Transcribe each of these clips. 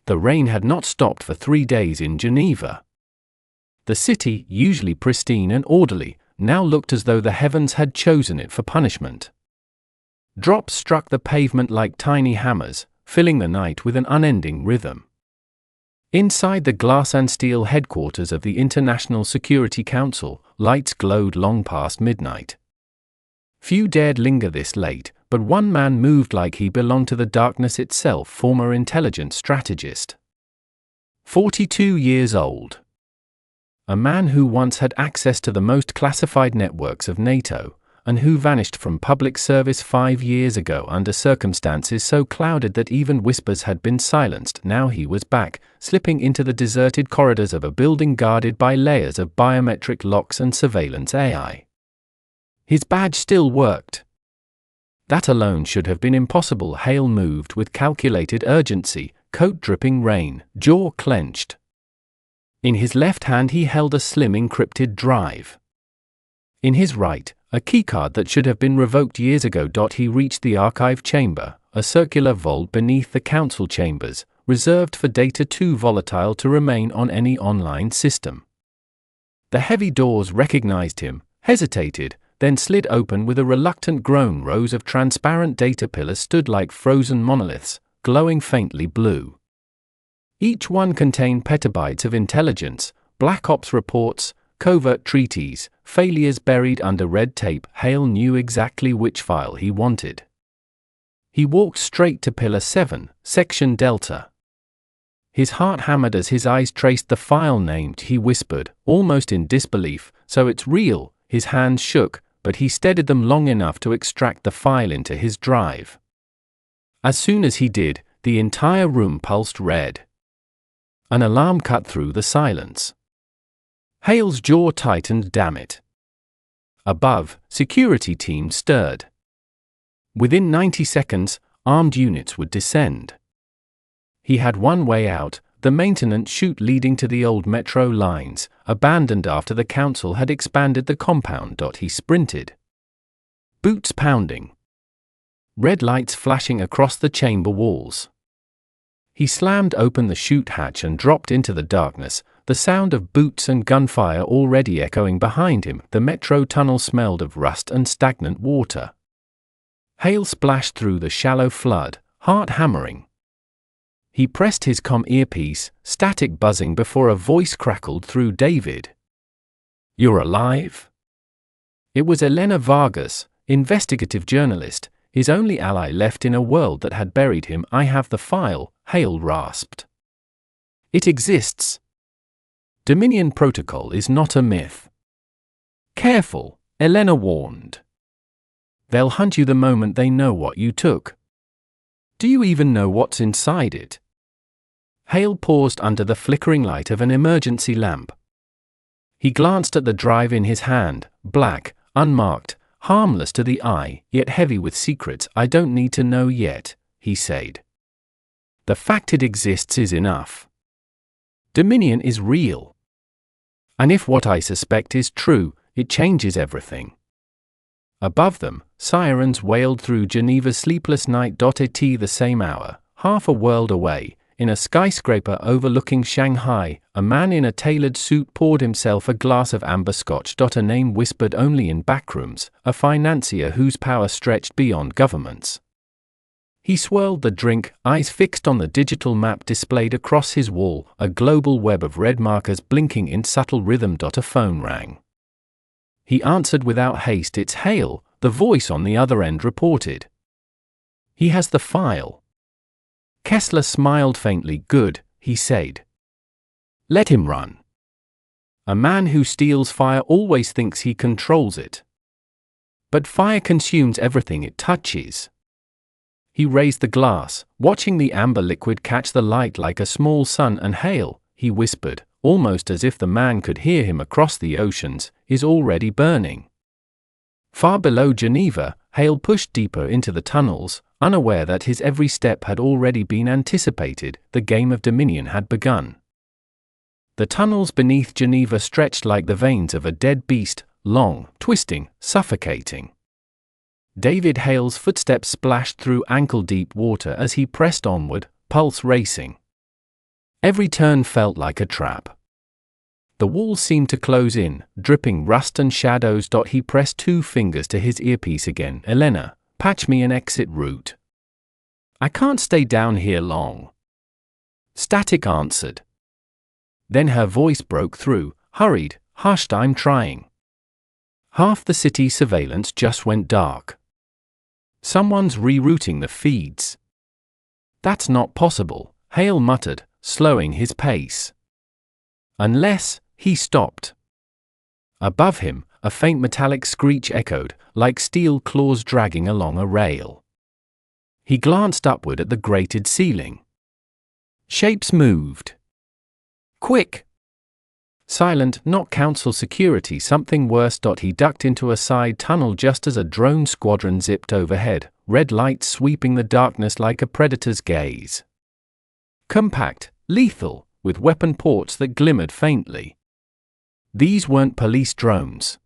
The rain had not stopped for 3 days in Geneva. The city, usually pristine and orderly, now looked as though the heavens had chosen it for punishment. Drops struck the pavement like tiny hammers, filling the night with an unending rhythm. Inside the glass and steel headquarters of the International Security Council, lights glowed long past midnight. Few dared linger this late, but one man moved like he belonged to the darkness itself, former intelligence strategist. 42 years old. A man who once had access to the most classified networks of NATO, and who vanished from public service 5 years ago under circumstances so clouded that even whispers had been silenced. Now he was back, slipping into the deserted corridors of a building guarded by layers of biometric locks and surveillance AI. His badge still worked. That alone should have been impossible. Hale moved with calculated urgency, coat dripping rain, jaw clenched. In his left hand he held a slim encrypted drive. In his right, a keycard that should have been revoked years ago. He reached the archive chamber, a circular vault beneath the council chambers, reserved for data too volatile to remain on any online system. The heavy doors recognized him, hesitated, then slid open with a reluctant groan. Rows of transparent data pillars stood like frozen monoliths, glowing faintly blue. Each one contained petabytes of intelligence, black ops reports, covert treaties, failures buried under red tape. Hale knew exactly which file he wanted. He walked straight to Pillar 7, Section Delta. His heart hammered as his eyes traced the file named. He whispered, almost in disbelief, "So it's real." His hands shook, but he steadied them long enough to extract the file into his drive. As soon as he did, the entire room pulsed red. An alarm cut through the silence. Hale's jaw tightened. Damn it. Above, security teams stirred. Within 90 seconds, armed units would descend. He had one way out, the maintenance chute leading to the old metro lines, abandoned after the council had expanded the compound. He sprinted. Boots pounding. Red lights flashing across the chamber walls. He slammed open the chute hatch and dropped into the darkness, the sound of boots and gunfire already echoing behind him. The metro tunnel smelled of rust and stagnant water. Hale splashed through the shallow flood, heart hammering. He pressed his comm earpiece, static buzzing before a voice crackled through. "David. You're alive?" It was Elena Vargas, investigative journalist, his only ally left in a world that had buried him. "I have the file," Hale rasped. "It exists. Dominion protocol is not a myth." "Careful," Elena warned. "They'll hunt you the moment they know what you took. Do you even know what's inside it?" Hale paused under the flickering light of an emergency lamp. He glanced at the drive in his hand, black, unmarked, harmless to the eye, yet heavy with secrets. "I don't need to know yet," he said. "The fact it exists is enough. Dominion is real. And if what I suspect is true, it changes everything." Above them, sirens wailed through Geneva's sleepless night. At the same hour, half a world away, in a skyscraper overlooking Shanghai, a man in a tailored suit poured himself a glass of amber scotch. A name whispered only in backrooms, a financier whose power stretched beyond governments. He swirled the drink, eyes fixed on the digital map displayed across his wall, a global web of red markers blinking in subtle rhythm. A phone rang. He answered without haste. "It's Hale," the voice on the other end reported. "He has the file." Kessler smiled faintly. "Good," he said. "Let him run. A man who steals fire always thinks he controls it. But fire consumes everything it touches." He raised the glass, watching the amber liquid catch the light like a small sun. "And Hale," he whispered, almost as if the man could hear him across the oceans, "is already burning." Far below Geneva, Hale pushed deeper into the tunnels, unaware that his every step had already been anticipated. The game of Dominion had begun. The tunnels beneath Geneva stretched like the veins of a dead beast, long, twisting, suffocating. David Hale's footsteps splashed through ankle-deep water as he pressed onward, pulse racing. Every turn felt like a trap. The wall seemed to close in, dripping rust and shadows. He pressed 2 fingers to his earpiece again. Elena, patch me an exit route. I can't stay down here long. Static answered. Then her voice broke through, hurried, hushed. I'm trying. Half the city surveillance just went dark. Someone's rerouting the feeds. That's not possible, Hale muttered, slowing his pace. Unless, he stopped. Above him, a faint metallic screech echoed, like steel claws dragging along a rail. He glanced upward at the grated ceiling. Shapes moved. Quick! Silent, not council security, something worse. He ducked into a side tunnel just as a drone squadron zipped overhead, red lights sweeping the darkness like a predator's gaze. Compact, lethal, with weapon ports that glimmered faintly. These weren't police drones.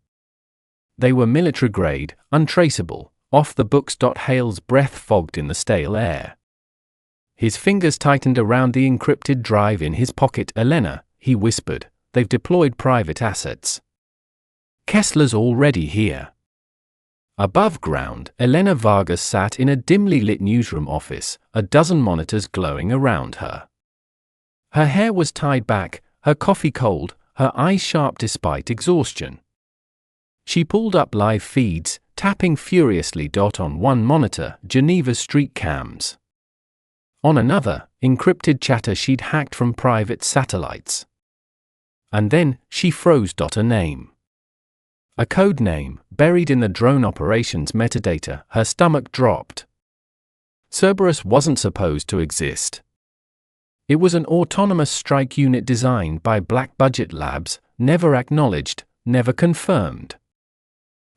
They were military-grade, untraceable, off the books. Hale's breath fogged in the stale air. His fingers tightened around the encrypted drive in his pocket. Elena, he whispered, they've deployed private assets. Kessler's already here. Above ground, Elena Vargas sat in a dimly lit newsroom office, a dozen monitors glowing around her. Her hair was tied back, her coffee cold, her eyes sharp despite exhaustion. She pulled up live feeds, tapping furiously. On one monitor, Geneva's street cams. On another, encrypted chatter she'd hacked from private satellites. And then, she froze. A name. A code name, buried in the drone operations metadata. Her stomach dropped. Cerberus wasn't supposed to exist. It was an autonomous strike unit designed by Black Budget Labs, never acknowledged, never confirmed.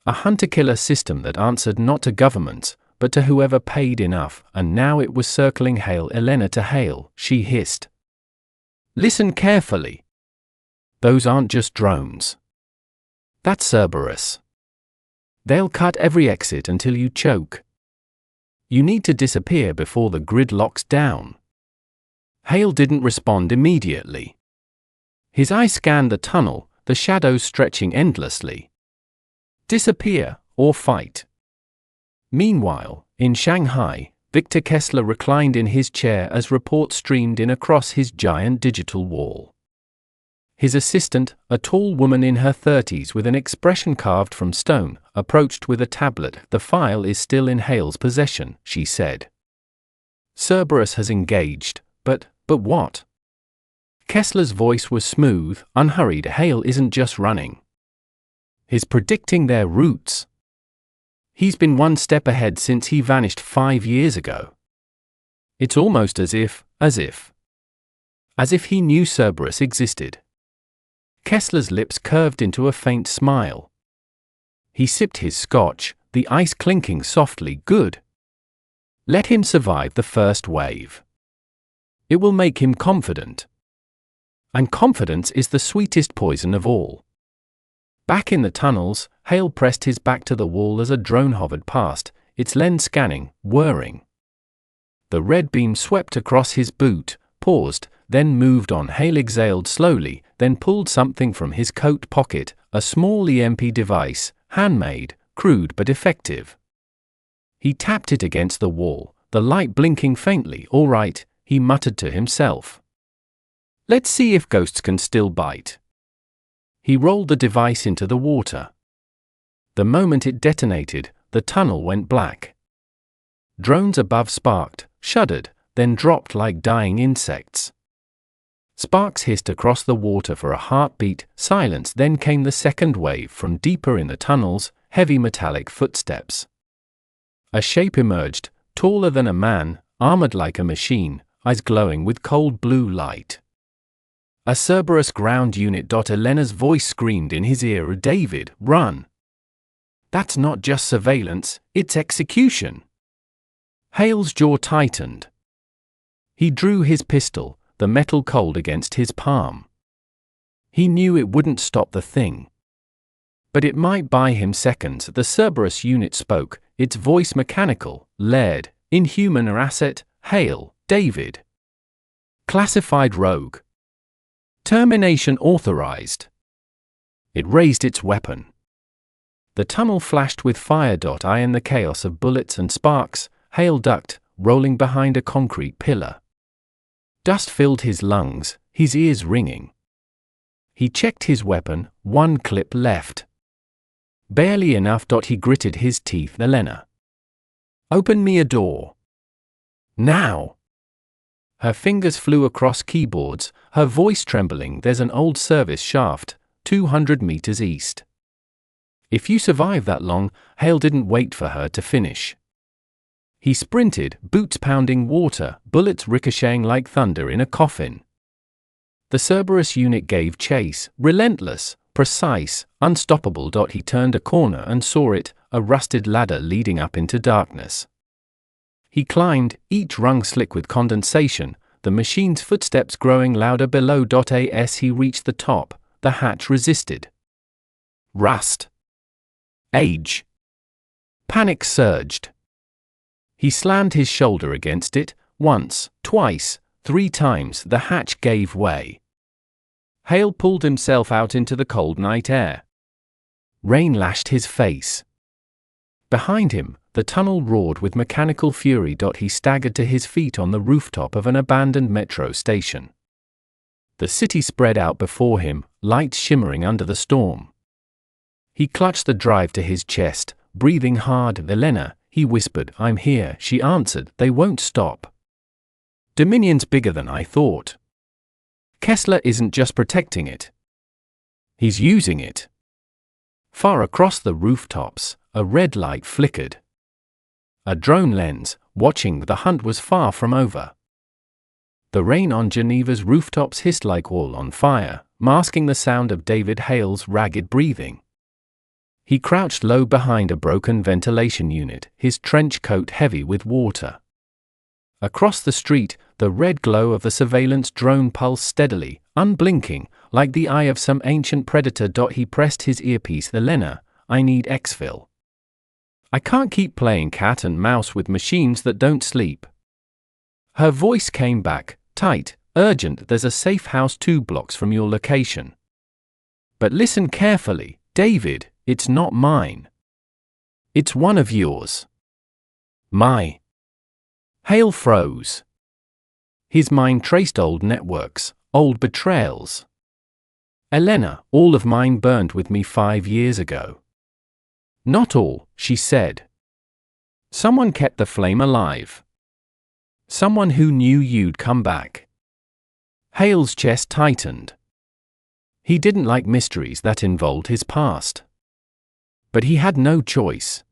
A hunter-killer system that answered not to governments, but to whoever paid enough, and now it was circling Hale. Elena to Hale, she hissed. Listen carefully. Those aren't just drones. That's Cerberus. They'll cut every exit until you choke. You need to disappear before the grid locks down. Hale didn't respond immediately. His eye scanned the tunnel, the shadows stretching endlessly. Disappear, or fight. Meanwhile, in Shanghai, Victor Kessler reclined in his chair as reports streamed in across his giant digital wall. His assistant, a tall woman in her 30s with an expression carved from stone, approached with a tablet. The file is still in Hale's possession, she said. Cerberus has engaged, but what? Kessler's voice was smooth, unhurried. Hale isn't just running. He's predicting their routes. He's been one step ahead since he vanished 5 years ago. It's almost as if he knew Cerberus existed. Kessler's lips curved into a faint smile. He sipped his scotch, the ice clinking softly. Good. Let him survive the first wave. It will make him confident. And confidence is the sweetest poison of all. Back in the tunnels, Hale pressed his back to the wall as a drone hovered past, its lens scanning, whirring. The red beam swept across his boot, paused, then moved on. Hale exhaled slowly, then pulled something from his coat pocket, a small EMP device, handmade, crude but effective. He tapped it against the wall, the light blinking faintly. All right, he muttered to himself. Let's see if ghosts can still bite. He rolled the device into the water. The moment it detonated, the tunnel went black. Drones above sparked, shuddered, then dropped like dying insects. Sparks hissed across the water for a heartbeat, silence. Then came the second wave from deeper in the tunnels, heavy metallic footsteps. A shape emerged, taller than a man, armored like a machine, eyes glowing with cold blue light. A Cerberus ground unit. Elena's voice screamed in his ear. David, run. That's not just surveillance, it's execution. Hale's jaw tightened. He drew his pistol, the metal cold against his palm. He knew it wouldn't stop the thing. But it might buy him seconds. The Cerberus unit spoke, its voice mechanical, layered, inhuman. Asset, Hale, David. Classified rogue. Termination authorized. It raised its weapon. The tunnel flashed with fire. In the chaos of bullets and sparks, Hale ducked, rolling behind a concrete pillar. Dust filled his lungs, his ears ringing. He checked his weapon, one clip left. Barely enough. He gritted his teeth. Elena. Open me a door. Now. Her fingers flew across keyboards, her voice trembling. There's an old service shaft, 200 meters east. If you survive that long, Hale didn't wait for her to finish. He sprinted, boots pounding water, bullets ricocheting like thunder in a coffin. The Cerberus unit gave chase, relentless, precise, unstoppable. He turned a corner and saw it, a rusted ladder leading up into darkness. He climbed, each rung slick with condensation, the machine's footsteps growing louder below. As he reached the top, the hatch resisted. Rust. Age. Panic surged. He slammed his shoulder against it, once, twice, 3 times. The hatch gave way. Hale pulled himself out into the cold night air. Rain lashed his face. Behind him, the tunnel roared with mechanical fury. He staggered to his feet on the rooftop of an abandoned metro station. The city spread out before him, lights shimmering under the storm. He clutched the drive to his chest, breathing hard. Elena, he whispered. I'm here, she answered. They won't stop. Dominion's bigger than I thought. Kessler isn't just protecting it. He's using it. Far across the rooftops, a red light flickered. A drone lens, watching the hunt, was far from over. The rain on Geneva's rooftops hissed like oil on fire, masking the sound of David Hale's ragged breathing. He crouched low behind a broken ventilation unit, his trench coat heavy with water. Across the street, the red glow of the surveillance drone pulsed steadily, unblinking, like the eye of some ancient predator. He pressed his earpiece. Elena, I need exfil. I can't keep playing cat and mouse with machines that don't sleep. Her voice came back, tight, urgent. There's a safe house 2 blocks from your location. But listen carefully, David, it's not mine. It's one of yours. My. Hale froze. His mind traced old networks, old betrayals. Elena, all of mine burned with me 5 years ago. Not all, she said. Someone kept the flame alive. Someone who knew you'd come back. Hale's chest tightened. He didn't like mysteries that involved his past. But he had no choice.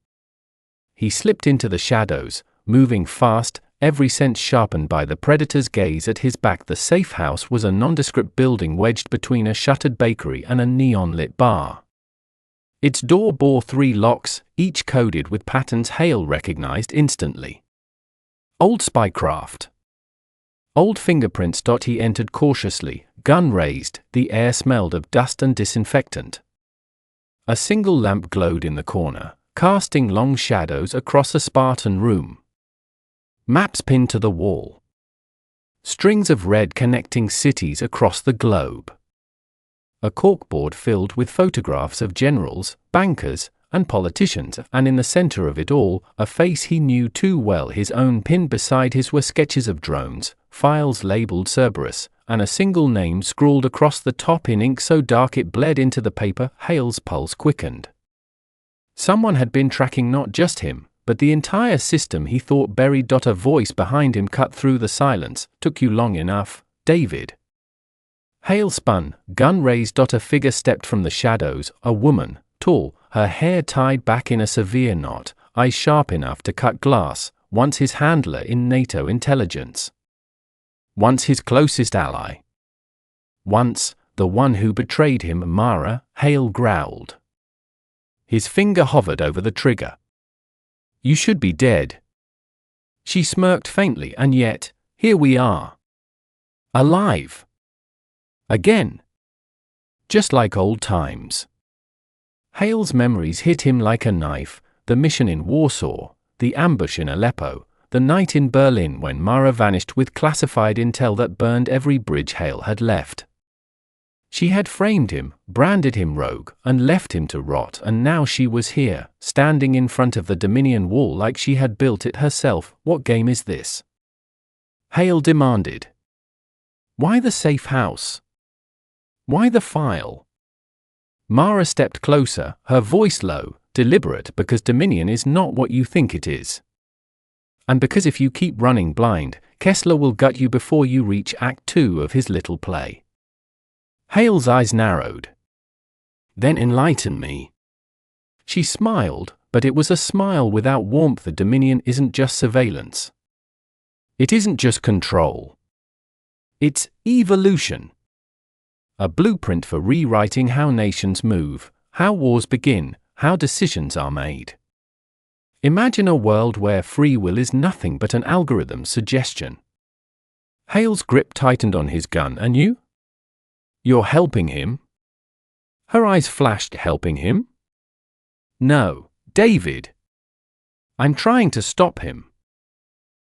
He slipped into the shadows, moving fast, every sense sharpened by the predator's gaze at his back. The safe house was a nondescript building wedged between a shuttered bakery and a neon-lit bar. Its door bore 3 locks, each coded with patterns Hale recognized instantly. Old spycraft. Old fingerprints. He entered cautiously, gun raised. The air smelled of dust and disinfectant. A single lamp glowed in the corner, casting long shadows across a Spartan room. Maps pinned to the wall. Strings of red connecting cities across the globe. A corkboard filled with photographs of generals, bankers, and politicians, and in the center of it all, a face he knew too well, his own. Pinned beside his were sketches of drones, files labeled Cerberus, and a single name scrawled across the top in ink so dark it bled into the paper. Hale's pulse quickened. Someone had been tracking not just him, but the entire system he thought buried. A voice behind him cut through the silence. Took you long enough, David. Hale spun, gun raised. A figure stepped from the shadows, a woman, tall, her hair tied back in a severe knot, eyes sharp enough to cut glass, once his handler in NATO intelligence. Once his closest ally. Once, the one who betrayed him. Mara, Hale growled. His finger hovered over the trigger. You should be dead. She smirked faintly. And yet, here we are. Alive. Again. Just like old times. Hale's memories hit him like a knife, the mission in Warsaw, the ambush in Aleppo, the night in Berlin when Mara vanished with classified intel that burned every bridge Hale had left. She had framed him, branded him rogue, and left him to rot, and now she was here, standing in front of the Dominion wall like she had built it herself. What game is this? Hale demanded. Why the safe house? Why the file? Mara stepped closer, her voice low, deliberate, because Dominion is not what you think it is. And because if you keep running blind, Kessler will gut you before you reach Act 2 of his little play. Hale's eyes narrowed. Then enlighten me. She smiled, but it was a smile without warmth. The Dominion isn't just surveillance. It isn't just control. It's evolution. A blueprint for rewriting how nations move, how wars begin, how decisions are made. Imagine a world where free will is nothing but an algorithm's suggestion. Hale's grip tightened on his gun. And you? You're helping him? Her eyes flashed. Helping him? No, David. I'm trying to stop him.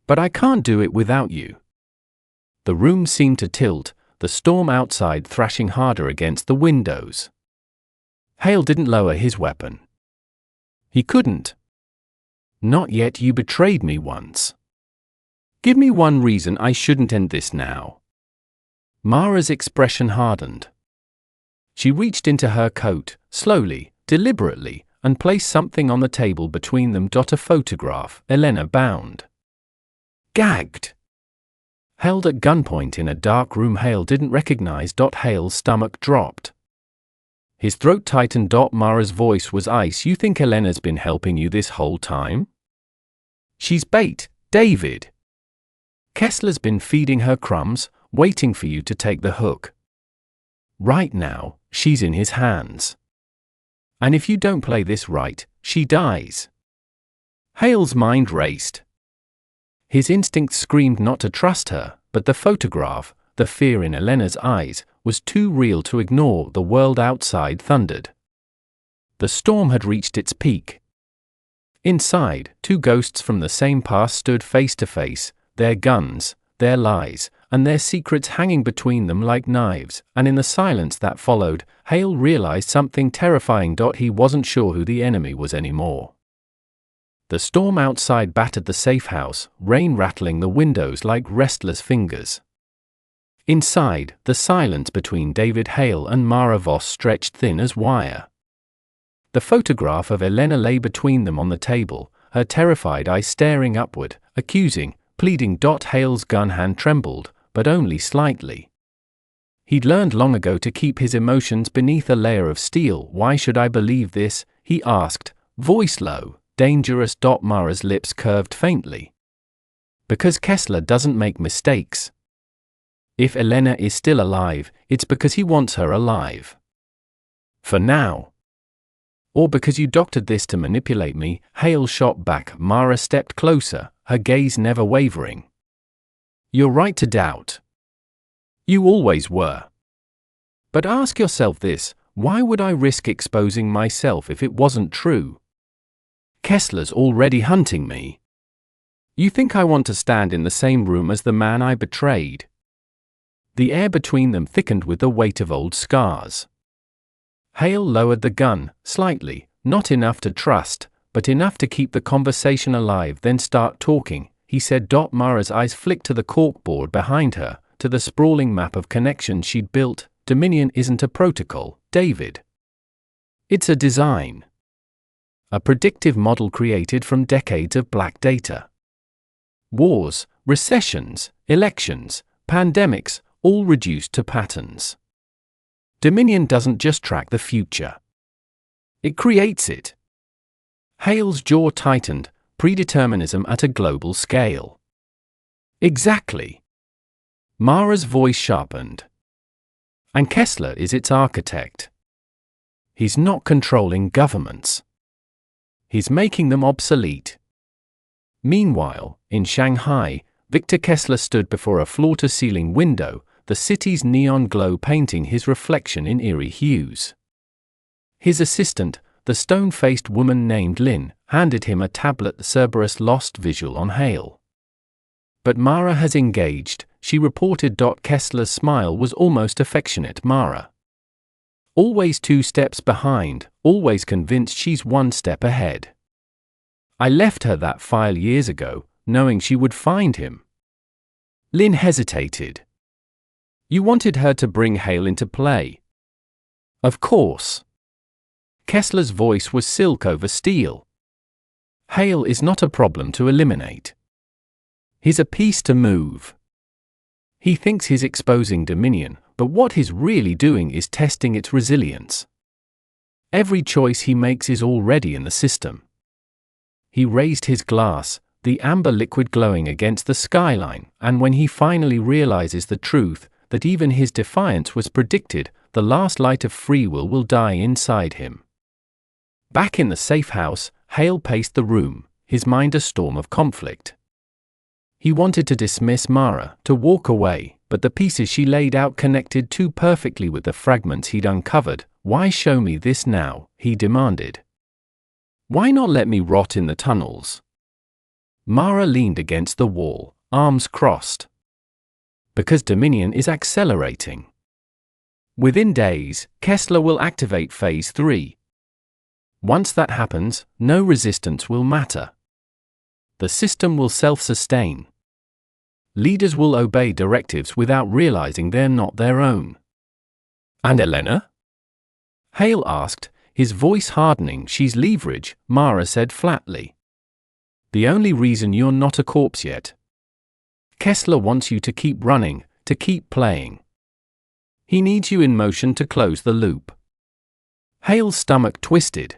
But I can't do it without you. The room seemed to tilt, the storm outside thrashing harder against the windows. Hale didn't lower his weapon. He couldn't. Not yet. You betrayed me once. Give me one reason I shouldn't end this now. Mara's expression hardened. She reached into her coat, slowly, deliberately, and placed something on the table between them. A photograph, Elena bound. Gagged. Held at gunpoint in a dark room Hale didn't recognize. Hale's stomach dropped. His throat tightened. Mara's voice was ice. You think Elena's been helping you this whole time? She's bait, David. Kessler's been feeding her crumbs, waiting for you to take the hook. Right now, she's in his hands. And if you don't play this right, she dies. Hale's mind raced. His instincts screamed not to trust her, but the photograph, the fear in Elena's eyes, was too real to ignore. The world outside thundered. The storm had reached its peak. Inside, two ghosts from the same past stood face to face, their guns, their lies, and their secrets hanging between them like knives, and in the silence that followed, Hale realized something terrifying. He wasn't sure who the enemy was anymore. The storm outside battered the safe house, rain rattling the windows like restless fingers. Inside, the silence between David Hale and Mara Voss stretched thin as wire. The photograph of Elena lay between them on the table, her terrified eyes staring upward, accusing, pleading. Hale's gun hand trembled, but only slightly. He'd learned long ago to keep his emotions beneath a layer of steel. Why should I believe this? He asked, voice low, dangerous. Mara's lips curved faintly. Because Kessler doesn't make mistakes. If Elena is still alive, it's because he wants her alive. For now. Or because you doctored this to manipulate me. Hale shot back. Mara stepped closer, her gaze never wavering. You're right to doubt. You always were. But ask yourself this, why would I risk exposing myself if it wasn't true? Kessler's already hunting me. You think I want to stand in the same room as the man I betrayed? The air between them thickened with the weight of old scars. Hale lowered the gun, slightly, not enough to trust, but enough to keep the conversation alive. Then start talking, he said. Mara's eyes flicked to the corkboard behind her, to the sprawling map of connections she'd built. Dominion isn't a protocol, David. It's a design. A predictive model created from decades of black data. Wars, recessions, elections, pandemics, all reduced to patterns. Dominion doesn't just track the future. It creates it. Hale's jaw tightened, predeterminism at a global scale. Exactly. Mara's voice sharpened. And Kessler is its architect. He's not controlling governments. He's making them obsolete. Meanwhile, in Shanghai, Victor Kessler stood before a floor-to-ceiling window, the city's neon glow painting his reflection in eerie hues. His assistant, the stone-faced woman named Lynn, handed him a tablet. Cerberus lost visual on Hale. But Mara has engaged, she reported. Kessler's smile was almost affectionate. Mara. Always 2 steps behind, always convinced she's 1 step ahead. I left her that file years ago, knowing she would find him. Lynn hesitated. You wanted her to bring Hale into play. Of course. Kessler's voice was silk over steel. Hale is not a problem to eliminate. He's a piece to move. He thinks he's exposing Dominion, but what he's really doing is testing its resilience. Every choice he makes is already in the system. He raised his glass, the amber liquid glowing against the skyline, and when he finally realizes the truth, that even his defiance was predicted, the last light of free will die inside him. Back in the safe house, Hale paced the room, his mind a storm of conflict. He wanted to dismiss Mara, to walk away, but the pieces she laid out connected too perfectly with the fragments he'd uncovered. Why show me this now? He demanded. Why not let me rot in the tunnels? Mara leaned against the wall, arms crossed. Because Dominion is accelerating. Within days, Kessler will activate Phase 3. Once that happens, no resistance will matter. The system will self-sustain. Leaders will obey directives without realizing they're not their own. And Elena? Hale asked, his voice hardening. She's leverage, Mara said flatly. The only reason you're not a corpse yet. Kessler wants you to keep running, to keep playing. He needs you in motion to close the loop. Hale's stomach twisted.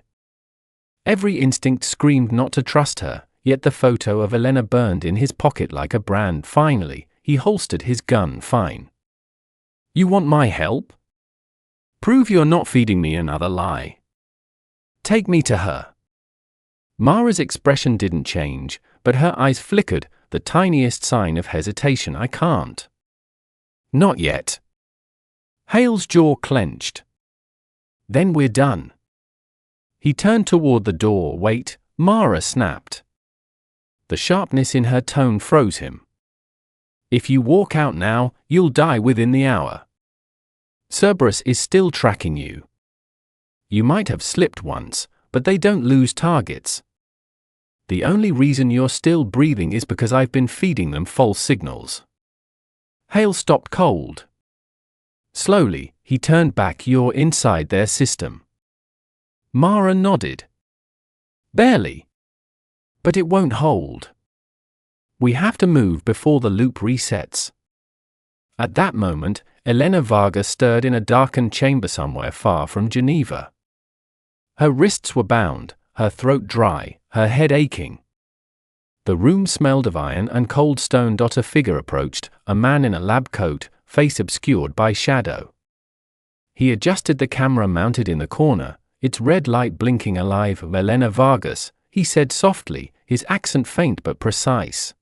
Every instinct screamed not to trust her, yet the photo of Elena burned in his pocket like a brand. Finally, he holstered his gun. Fine. You want my help? Prove you're not feeding me another lie. Take me to her. Mara's expression didn't change, but her eyes flickered, the tiniest sign of hesitation. I can't. Not yet. Hale's jaw clenched. Then we're done. He turned toward the door. Wait, Mara snapped. The sharpness in her tone froze him. If you walk out now, you'll die within the hour. Cerberus is still tracking you. You might have slipped once, but they don't lose targets. The only reason you're still breathing is because I've been feeding them false signals. Hale stopped cold. Slowly, he turned back. You're inside their system. Mara nodded. Barely. But it won't hold. We have to move before the loop resets. At that moment, Elena Vargas stirred in a darkened chamber somewhere far from Geneva. Her wrists were bound, her throat dry, her head aching. The room smelled of iron and cold stone. A figure approached, a man in a lab coat, face obscured by shadow. He adjusted the camera mounted in the corner, its red light blinking alive. Elena Vargas, he said softly, his accent faint but precise.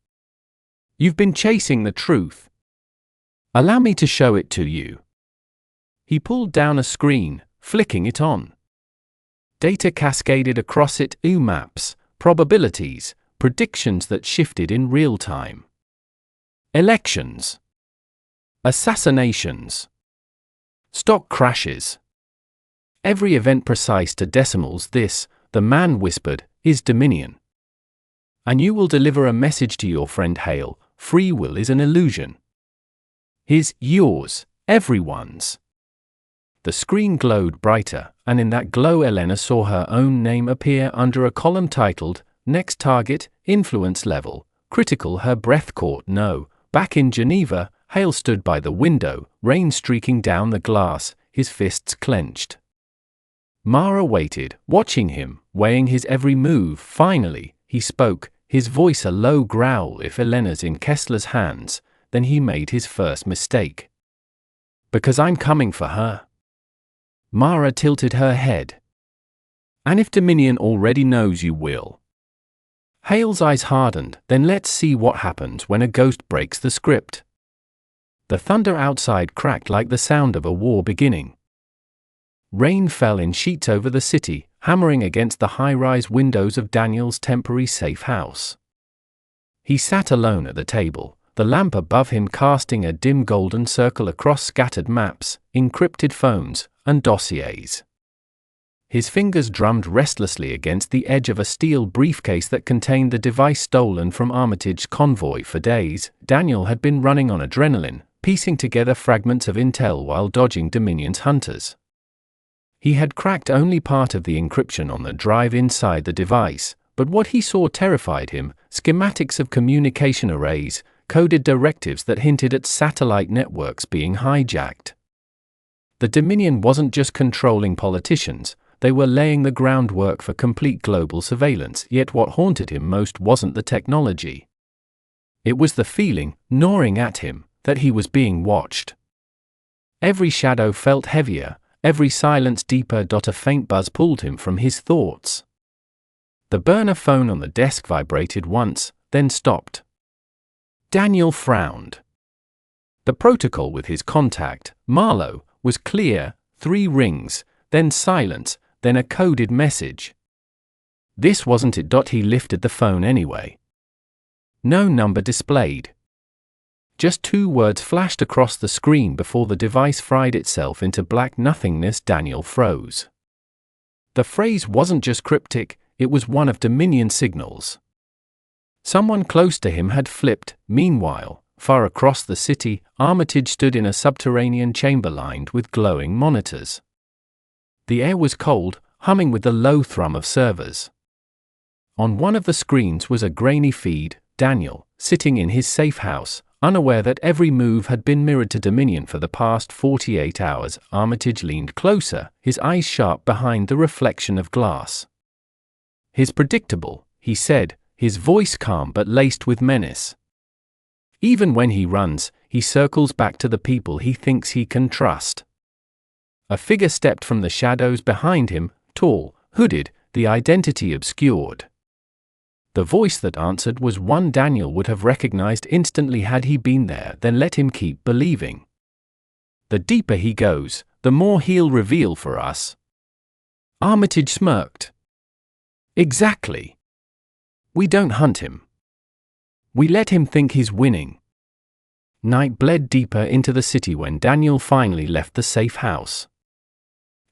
You've been chasing the truth. Allow me to show it to you. He pulled down a screen, flicking it on. Data cascaded across it, maps, probabilities, predictions that shifted in real time. Elections. Assassinations. Stock crashes. Every event precise to decimals. This, the man whispered, is Dominion. And you will deliver a message to your friend Hale. Free will is an illusion. His, yours, everyone's. The screen glowed brighter, and in that glow Elena saw her own name appear under a column titled, Next Target, Influence Level, Critical. Her breath caught. No. Back in Geneva, Hale stood by the window, rain streaking down the glass, his fists clenched. Mara waited, watching him, weighing his every move. Finally, he spoke, his voice a low growl. If Elena's in Kessler's hands, then he made his first mistake. Because I'm coming for her. Mara tilted her head. And if Dominion already knows you will. Hale's eyes hardened. Then let's see what happens when a ghost breaks the script. The thunder outside cracked like the sound of a war beginning. Rain fell in sheets over the city, hammering against the high-rise windows of Daniel's temporary safe house. He sat alone at the table, the lamp above him casting a dim golden circle across scattered maps, encrypted phones, and dossiers. His fingers drummed restlessly against the edge of a steel briefcase that contained the device stolen from Armitage's convoy. For days, Daniel had been running on adrenaline, piecing together fragments of intel while dodging Dominion's hunters. He had cracked only part of the encryption on the drive inside the device, but what he saw terrified him: schematics of communication arrays, coded directives that hinted at satellite networks being hijacked. The Dominion wasn't just controlling politicians, they were laying the groundwork for complete global surveillance. Yet what haunted him most wasn't the technology. It was the feeling, gnawing at him, that he was being watched. Every shadow felt heavier, every silence deeper. A faint buzz pulled him from his thoughts. The burner phone on the desk vibrated once, then stopped. Daniel frowned. The protocol with his contact, Marlowe, was clear: 3 rings, then silence, then a coded message. This wasn't it. He lifted the phone anyway. No number displayed. Just 2 words flashed across the screen before the device fried itself into black nothingness. Daniel froze. The phrase wasn't just cryptic, it was one of Dominion's signals. Someone close to him had flipped. Meanwhile, far across the city, Armitage stood in a subterranean chamber lined with glowing monitors. The air was cold, humming with the low thrum of servers. On one of the screens was a grainy feed: Daniel, sitting in his safe house, unaware that every move had been mirrored to Dominion for the past 48 hours. Armitage leaned closer, his eyes sharp behind the reflection of glass. "He's predictable," he said, his voice calm but laced with menace. "Even when he runs, he circles back to the people he thinks he can trust." A figure stepped from the shadows behind him, tall, hooded, the identity obscured. The voice that answered was one Daniel would have recognized instantly had he been there. "Then let him keep believing. The deeper he goes, the more he'll reveal for us." Armitage smirked. "Exactly. We don't hunt him. We let him think he's winning." Night bled deeper into the city when Daniel finally left the safe house.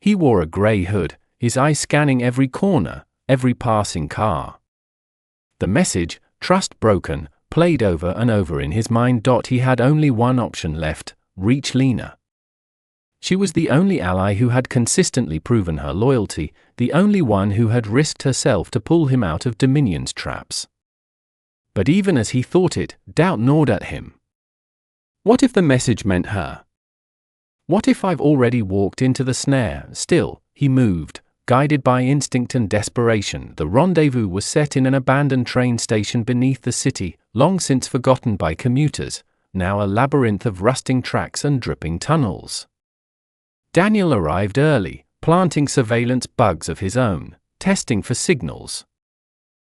He wore a grey hood, his eyes scanning every corner, every passing car. The message, "Trust broken," played over and over in his mind. He had only one option left: reach Lena. She was the only ally who had consistently proven her loyalty, the only one who had risked herself to pull him out of Dominion's traps. But even as he thought it, doubt gnawed at him. What if the message meant her? What if I've already walked into the snare? Still, he moved, guided by instinct and desperation. The rendezvous was set in an abandoned train station beneath the city, long since forgotten by commuters, now a labyrinth of rusting tracks and dripping tunnels. Daniel arrived early, planting surveillance bugs of his own, testing for signals.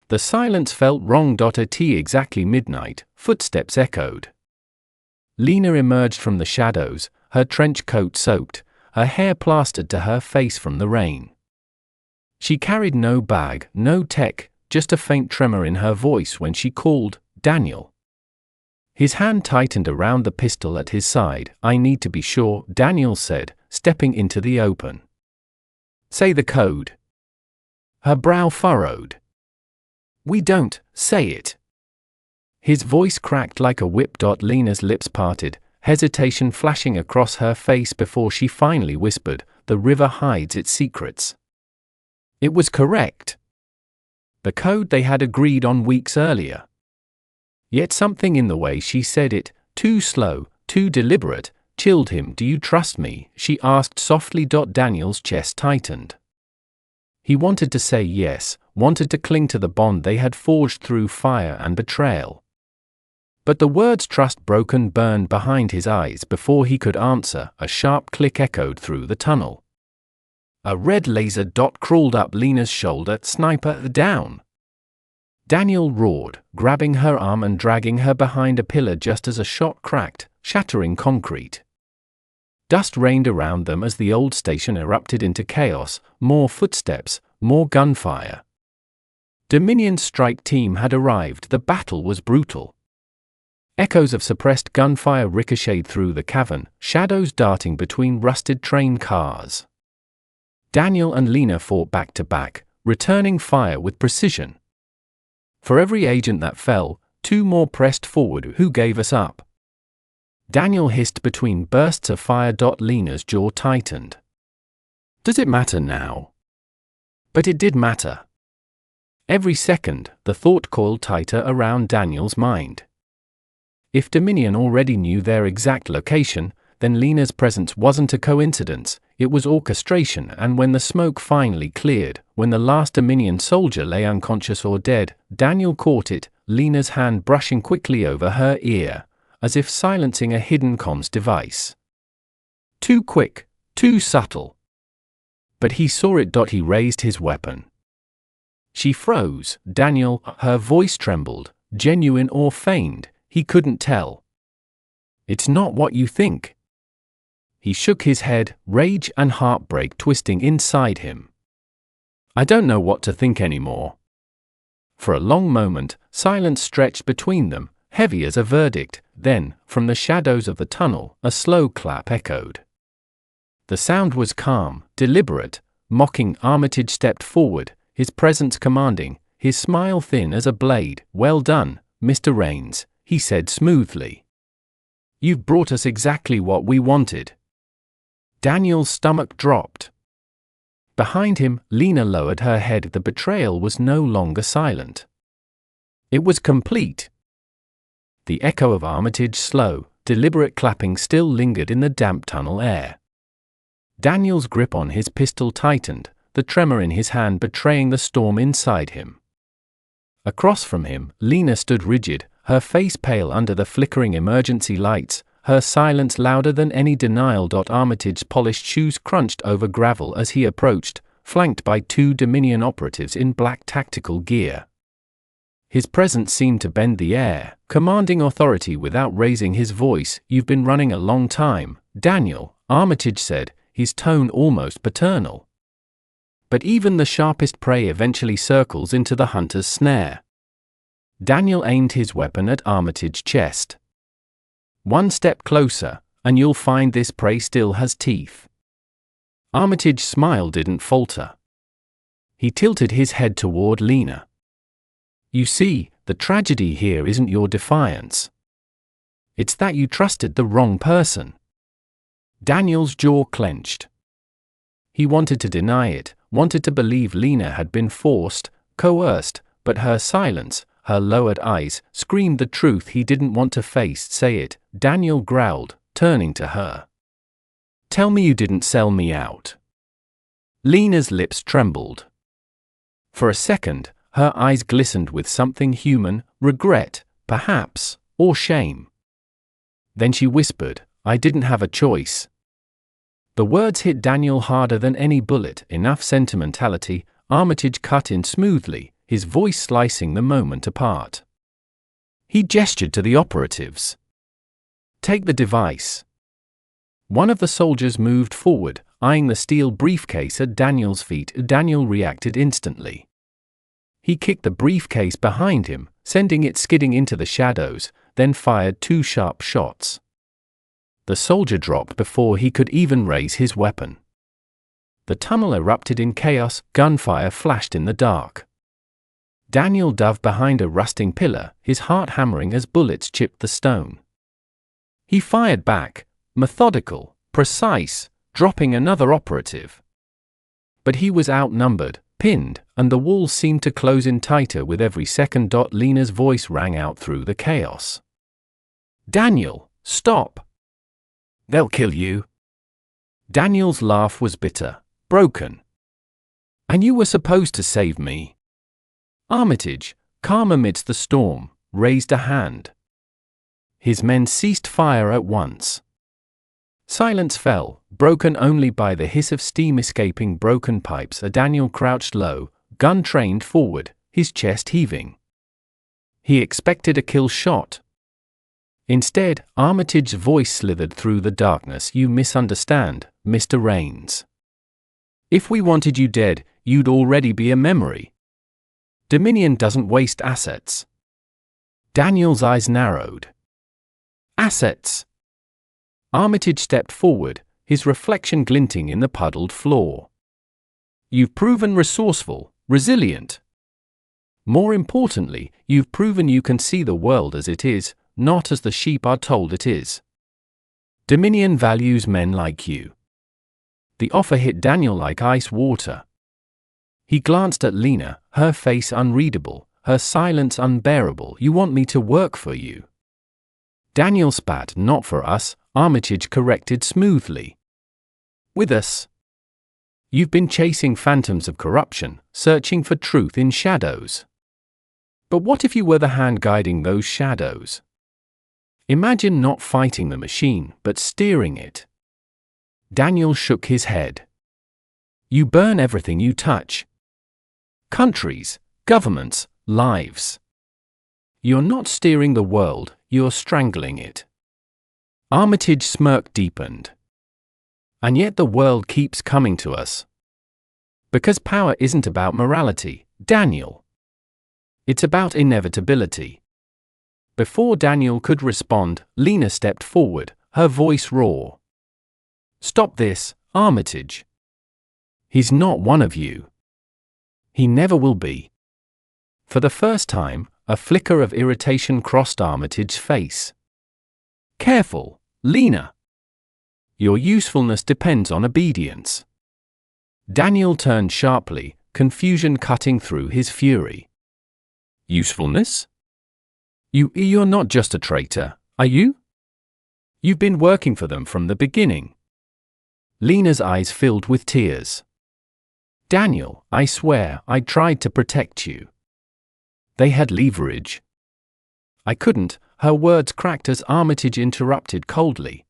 The silence felt wrong. At exactly midnight, footsteps echoed. Lena emerged from the shadows, her trench coat soaked, her hair plastered to her face from the rain. She carried no bag, no tech, just a faint tremor in her voice when she called, "Daniel." His hand tightened around the pistol at his side. "I need to be sure," Daniel said, stepping into the open. "Say the code." Her brow furrowed. "We don't, say it." His voice cracked like a whip. Lena's lips parted, hesitation flashing across her face before she finally whispered, "The river hides its secrets." It was correct. The code they had agreed on weeks earlier. Yet something in the way she said it, too slow, too deliberate, chilled him. "Do you trust me?" she asked softly. Daniel's chest tightened. He wanted to say yes, wanted to cling to the bond they had forged through fire and betrayal. But the words "trust broken" burned behind his eyes before he could answer. A sharp click echoed through the tunnel. A red laser dot crawled up Lena's shoulder. "Sniper down!" Daniel roared, grabbing her arm and dragging her behind a pillar just as a shot cracked, shattering concrete. Dust rained around them as the old station erupted into chaos, more footsteps, more gunfire. Dominion's strike team had arrived. The battle was brutal. Echoes of suppressed gunfire ricocheted through the cavern, shadows darting between rusted train cars. Daniel and Lena fought back to back, returning fire with precision. For every agent that fell, 2 more pressed forward. Who gave us up? Daniel hissed between bursts of fire. Lena's jaw tightened. Does it matter now? But it did matter. Every second, the thought coiled tighter around Daniel's mind. If Dominion already knew their exact location, then Lena's presence wasn't a coincidence, it was orchestration. And when the smoke finally cleared, when the last Dominion soldier lay unconscious or dead, Daniel caught it, Lena's hand brushing quickly over her ear, as if silencing a hidden comms device. Too quick, too subtle. But he saw it. He raised his weapon. She froze. Daniel, her voice trembled, genuine or feigned, he couldn't tell. It's not what you think. He shook his head, rage and heartbreak twisting inside him. I don't know what to think anymore. For a long moment, silence stretched between them, heavy as a verdict. Then, from the shadows of the tunnel, a slow clap echoed. The sound was calm, deliberate, mocking. Armitage stepped forward, his presence commanding, his smile thin as a blade. Well done, Mr. Rains, he said smoothly. You've brought us exactly what we wanted. Daniel's stomach dropped. Behind him, Lena lowered her head. The betrayal was no longer silent. It was complete. The echo of Armitage's slow, deliberate clapping still lingered in the damp tunnel air. Daniel's grip on his pistol tightened, the tremor in his hand betraying the storm inside him. Across from him, Lena stood rigid, her face pale under the flickering emergency lights, her silence louder than any denial. Armitage's polished shoes crunched over gravel as he approached, flanked by 2 Dominion operatives in black tactical gear. His presence seemed to bend the air, commanding authority without raising his voice. You've been running a long time, Daniel, Armitage said, his tone almost paternal. But even the sharpest prey eventually circles into the hunter's snare. Daniel aimed his weapon at Armitage's chest. One step closer, and you'll find this prey still has teeth. Armitage's smile didn't falter. He tilted his head toward Lena. You see, the tragedy here isn't your defiance. It's that you trusted the wrong person. Daniel's jaw clenched. He wanted to deny it, wanted to believe Lena had been forced, coerced, but her silence, her lowered eyes, screamed the truth he didn't want to face. Say it, Daniel growled, turning to her. Tell me you didn't sell me out. Lena's lips trembled. For a second, her eyes glistened with something human, regret, perhaps, or shame. Then she whispered, I didn't have a choice. The words hit Daniel harder than any bullet. Enough sentimentality. Armitage cut in smoothly, his voice slicing the moment apart. He gestured to the operatives. Take the device. One of the soldiers moved forward, eyeing the steel briefcase at Daniel's feet. Daniel reacted instantly. He kicked the briefcase behind him, sending it skidding into the shadows, then fired 2 sharp shots. The soldier dropped before he could even raise his weapon. The tunnel erupted in chaos, gunfire flashed in the dark. Daniel dove behind a rusting pillar, his heart hammering as bullets chipped the stone. He fired back, methodical, precise, dropping another operative. But he was outnumbered, pinned, and the walls seemed to close in tighter with every second. Lena's voice rang out through the chaos. Daniel, stop! They'll kill you. Daniel's laugh was bitter, broken. And you were supposed to save me. Armitage, calm amidst the storm, raised a hand. His men ceased fire at once. Silence fell, broken only by the hiss of steam escaping broken pipes. Daniel crouched low, gun trained forward, his chest heaving. He expected a kill shot. Instead, Armitage's voice slithered through the darkness. You misunderstand, Mr. Rains. If we wanted you dead, you'd already be a memory. Dominion doesn't waste assets. Daniel's eyes narrowed. Assets. Armitage stepped forward, his reflection glinting in the puddled floor. You've proven resourceful, resilient. More importantly, you've proven you can see the world as it is, not as the sheep are told it is. Dominion values men like you. The offer hit Daniel like ice water. He glanced at Lena, her face unreadable, her silence unbearable. You want me to work for you? Daniel spat. Not for us, Armitage corrected smoothly. With us. You've been chasing phantoms of corruption, searching for truth in shadows. But what if you were the hand guiding those shadows? Imagine not fighting the machine, but steering it. Daniel shook his head. You burn everything you touch. Countries, governments, lives. You're not steering the world, you're strangling it. Armitage's smirk deepened. And yet the world keeps coming to us. Because power isn't about morality, Daniel. It's about inevitability. Before Daniel could respond, Lena stepped forward, her voice raw. Stop this, Armitage. He's not one of you. He never will be. For the first time, a flicker of irritation crossed Armitage's face. Careful, Lena. Your usefulness depends on obedience. Daniel turned sharply, confusion cutting through his fury. Usefulness? You're not just a traitor, are you? You've been working for them from the beginning. Lena's eyes filled with tears. Daniel, I swear, I tried to protect you. They had leverage. I couldn't, her words cracked as Armitage interrupted coldly.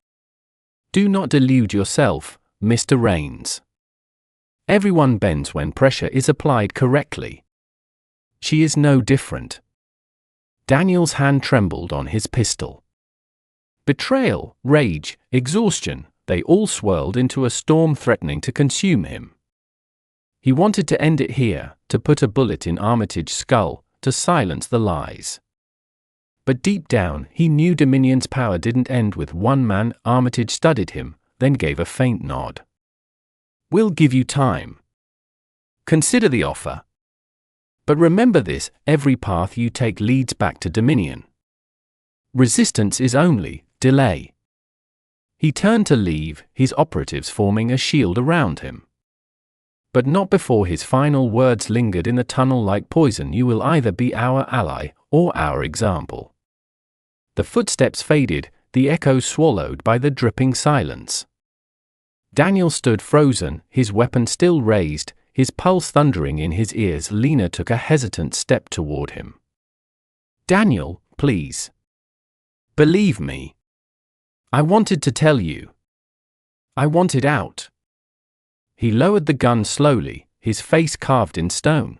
Do not delude yourself, Mr. Raines. Everyone bends when pressure is applied correctly. She is no different. Daniel's hand trembled on his pistol. Betrayal, rage, exhaustion, they all swirled into a storm threatening to consume him. He wanted to end it here, to put a bullet in Armitage's skull, to silence the lies. But deep down, he knew Dominion's power didn't end with one man. Armitage studied him, then gave a faint nod. We'll give you time. Consider the offer. But remember this, every path you take leads back to Dominion. Resistance is only delay. He turned to leave, his operatives forming a shield around him. But not before his final words lingered in the tunnel like poison. You will either be our ally, or our example. The footsteps faded, the echoes swallowed by the dripping silence. Daniel stood frozen, his weapon still raised, his pulse thundering in his ears. Lena took a hesitant step toward him. Daniel, please. Believe me. I wanted to tell you. I wanted out. He lowered the gun slowly, his face carved in stone.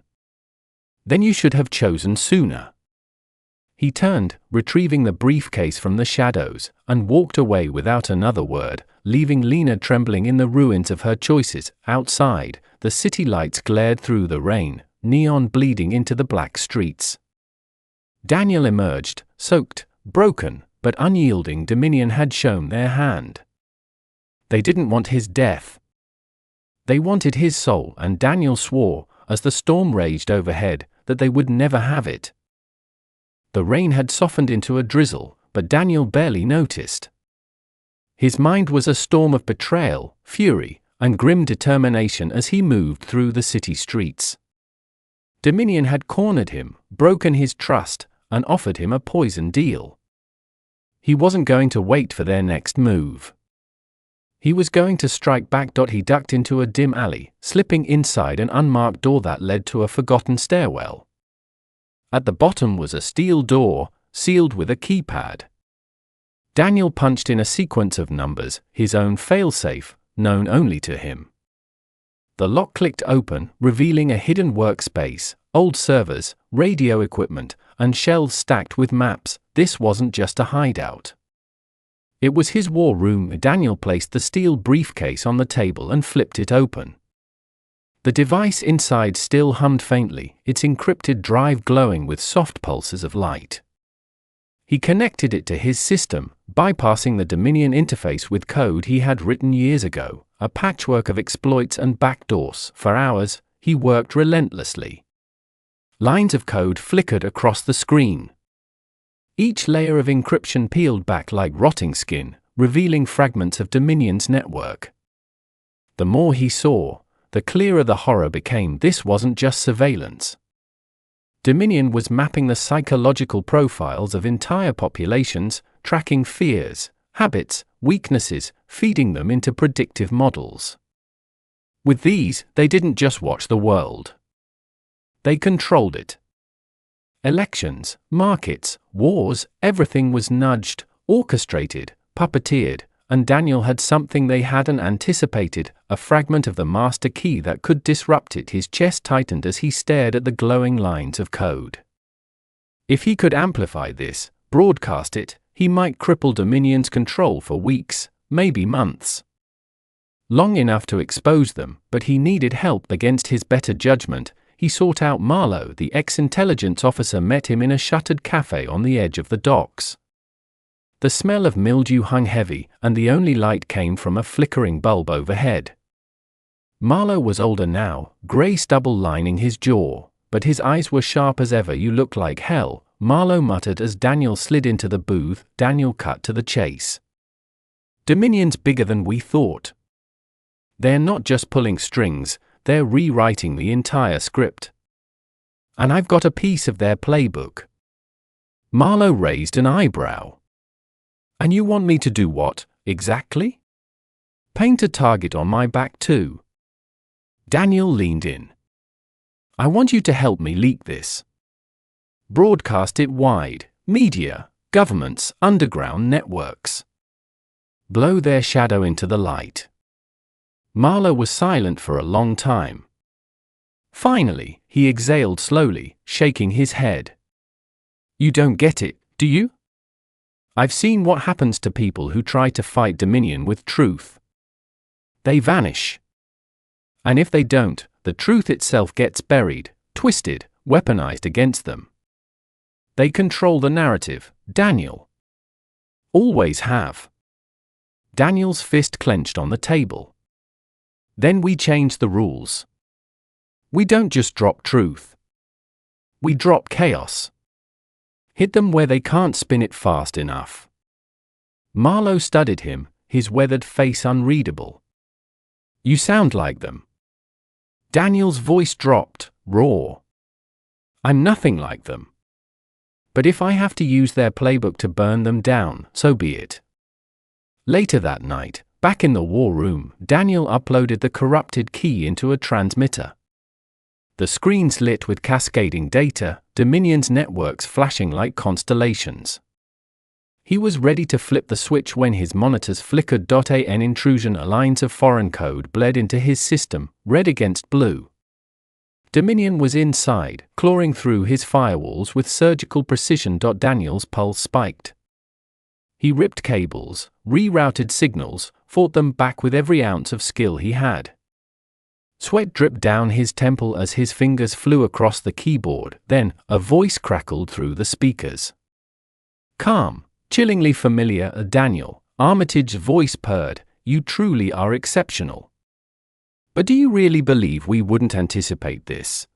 Then you should have chosen sooner. He turned, retrieving the briefcase from the shadows, and walked away without another word, leaving Lena trembling in the ruins of her choices. Outside, the city lights glared through the rain, neon bleeding into the black streets. Daniel emerged, soaked, broken, but unyielding. Dominion had shown their hand. They didn't want his death. They wanted his soul, and Daniel swore, as the storm raged overhead, that they would never have it. The rain had softened into a drizzle, but Daniel barely noticed. His mind was a storm of betrayal, fury, and grim determination as he moved through the city streets. Dominion had cornered him, broken his trust, and offered him a poison deal. He wasn't going to wait for their next move. He was going to strike back. He ducked into a dim alley, slipping inside an unmarked door that led to a forgotten stairwell. At the bottom was a steel door, sealed with a keypad. Daniel punched in a sequence of numbers, his own failsafe, known only to him. The lock clicked open, revealing a hidden workspace, old servers, radio equipment, and shelves stacked with maps. This wasn't just a hideout. It was his war room. Daniel placed the steel briefcase on the table and flipped it open. The device inside still hummed faintly, its encrypted drive glowing with soft pulses of light. He connected it to his system, bypassing the Dominion interface with code he had written years ago, a patchwork of exploits and backdoors. For hours, he worked relentlessly. Lines of code flickered across the screen. Each layer of encryption peeled back like rotting skin, revealing fragments of Dominion's network. The more he saw, the clearer the horror became. This wasn't just surveillance. Dominion was mapping the psychological profiles of entire populations, tracking fears, habits, weaknesses, feeding them into predictive models. With these, they didn't just watch the world. They controlled it. Elections, markets, wars, everything was nudged, orchestrated, puppeteered, and Daniel had something they hadn't anticipated, a fragment of the master key that could disrupt it. His chest tightened as he stared at the glowing lines of code. If he could amplify this, broadcast it, he might cripple Dominion's control for weeks, maybe months. Long enough to expose them, but he needed help. Against his better judgment, he sought out Marlowe. The ex-intelligence officer met him in a shuttered cafe on the edge of the docks. The smell of mildew hung heavy, and the only light came from a flickering bulb overhead. Marlowe was older now, grey stubble lining his jaw, but his eyes were sharp as ever. "You look like hell," Marlowe muttered as Daniel slid into the booth. Daniel cut to the chase. "Dominion's bigger than we thought. They're not just pulling strings, they're rewriting the entire script. And I've got a piece of their playbook." Marlowe raised an eyebrow. "And you want me to do what, exactly?" "Paint a target on my back too." Daniel leaned in. "I want you to help me leak this. Broadcast it wide, media, governments, underground networks. Blow their shadow into the light." Marlowe was silent for a long time. Finally, he exhaled slowly, shaking his head. "You don't get it, do you? I've seen what happens to people who try to fight Dominion with truth. They vanish. And if they don't, the truth itself gets buried, twisted, weaponized against them. They control the narrative, Daniel. Always have." Daniel's fist clenched on the table. "Then we change the rules. We don't just drop truth. We drop chaos. Hit them where they can't spin it fast enough." Marlowe studied him, his weathered face unreadable. "You sound like them." Daniel's voice dropped, raw. "I'm nothing like them. But if I have to use their playbook to burn them down, so be it." Later that night, back in the war room, Daniel uploaded the corrupted key into a transmitter. The screens lit with cascading data, Dominion's networks flashing like constellations. He was ready to flip the switch when his monitors flickered. An intrusion. Lines of foreign code bled into his system, red against blue. Dominion was inside, clawing through his firewalls with surgical precision. Daniel's pulse spiked. He ripped cables, rerouted signals, fought them back with every ounce of skill he had. Sweat dripped down his temple as his fingers flew across the keyboard. Then, a voice crackled through the speakers. Calm, chillingly familiar. Daniel, Armitage's voice purred, "You truly are exceptional. But do you really believe we wouldn't anticipate this?"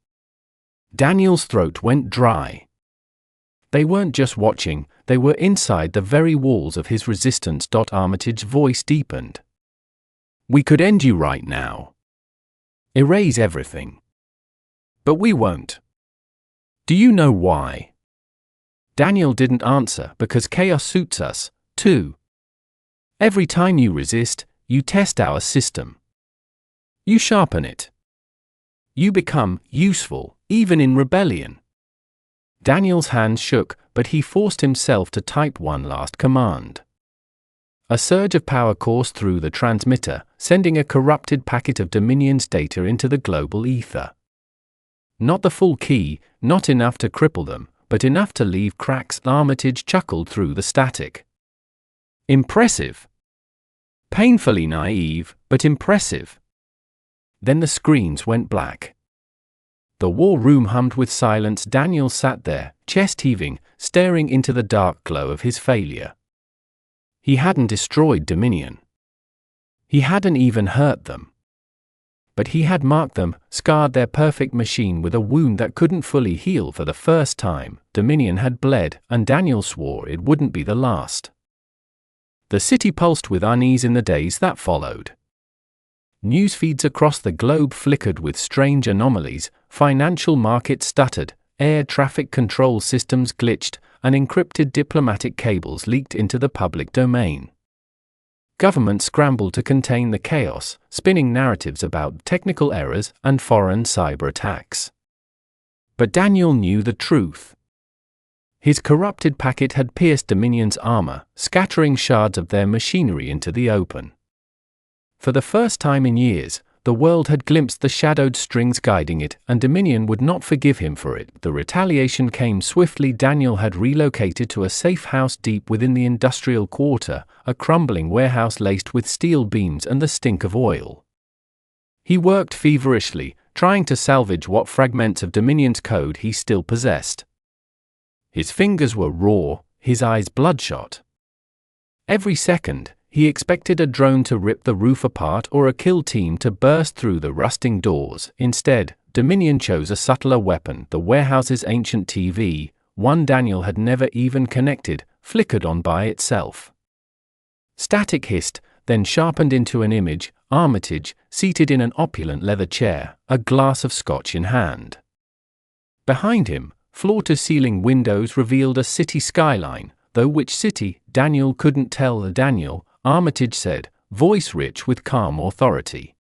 Daniel's throat went dry. They weren't just watching, they were inside the very walls of his resistance. Armitage's voice deepened. "We could end you right now. Erase everything. But we won't. Do you know why?" Daniel didn't answer. "Because chaos suits us, too. Every time you resist, you test our system. You sharpen it. You become useful, even in rebellion." Daniel's hands shook, but he forced himself to type one last command. A surge of power coursed through the transmitter, sending a corrupted packet of Dominion's data into the global ether. Not the full key, not enough to cripple them, but enough to leave cracks. Armitage chuckled through the static. "Impressive. Painfully naive, but impressive." then the screens went black. The war room hummed with silence. Daniel sat there, chest heaving, staring into the dark glow of his failure. He hadn't destroyed Dominion. He hadn't even hurt them. But he had marked them, scarred their perfect machine with a wound that couldn't fully heal. For the first time, Dominion had bled, and Daniel swore it wouldn't be the last. The city pulsed with unease in the days that followed. News feeds across the globe flickered with strange anomalies. Financial markets stuttered, air traffic control systems glitched, and encrypted diplomatic cables leaked into the public domain. Government scrambled to contain the chaos, spinning narratives about technical errors and foreign cyber attacks. But Daniel knew the truth. His corrupted packet had pierced Dominion's armor, scattering shards of their machinery into the open. For the first time in years, the world had glimpsed the shadowed strings guiding it, and Dominion would not forgive him for it. The retaliation came swiftly. Daniel had relocated to a safe house deep within the industrial quarter, a crumbling warehouse laced with steel beams and the stink of oil. He worked feverishly, trying to salvage what fragments of Dominion's code he still possessed. His fingers were raw, his eyes bloodshot. Every second, he expected a drone to rip the roof apart or a kill team to burst through the rusting doors. Instead, Dominion chose a subtler weapon. The warehouse's ancient TV, one Daniel had never even connected, flickered on by itself. Static hissed, then sharpened into an image. Armitage, seated in an opulent leather chair, a glass of scotch in hand. Behind him, floor-to-ceiling windows revealed a city skyline, though which city, Daniel couldn't tell. Daniel, Armitage said, voice rich with calm authority.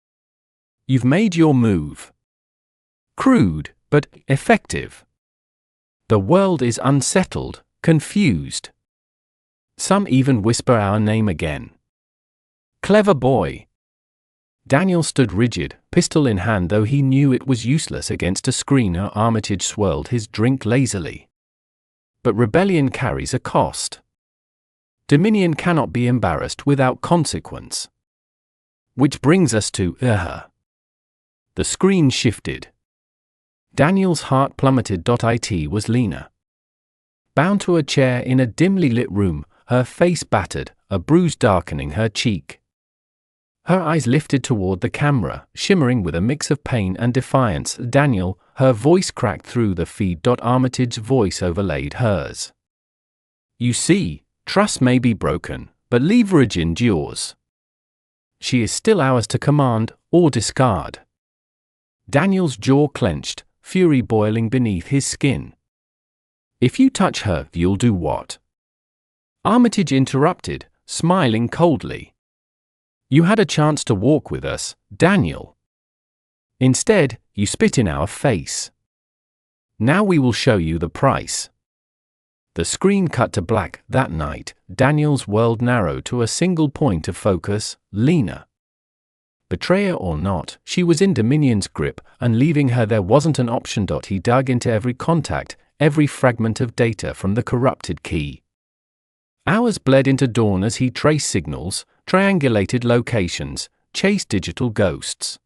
You've made your move. Crude, but effective. The world is unsettled, confused. Some even whisper our name again. Clever boy. Daniel stood rigid, pistol in hand, though he knew it was useless against a screener. Armitage swirled his drink lazily. But rebellion carries a cost. Dominion cannot be embarrassed without consequence. Which brings us to The screen shifted. Daniel's heart plummeted. It was Lena. Bound to a chair in a dimly lit room, her face battered, a bruise darkening her cheek. Her eyes lifted toward the camera, shimmering with a mix of pain and defiance. Daniel, her voice cracked through the feed. Armitage's voice overlaid hers. You see, trust may be broken, but leverage endures. She is still ours to command or discard. Daniel's jaw clenched, fury boiling beneath his skin. If you touch her, you'll do what? Armitage interrupted, smiling coldly. You had a chance to walk with us, Daniel. Instead, you spit in our face. Now we will show you the price. The screen cut to black. That night, Daniel's world narrowed to a single point of focus, Lena. Betrayer or not, she was in Dominion's grip, and leaving her there wasn't an option. He dug into every contact, every fragment of data from the corrupted key. Hours bled into dawn as he traced signals, triangulated locations, chased digital ghosts.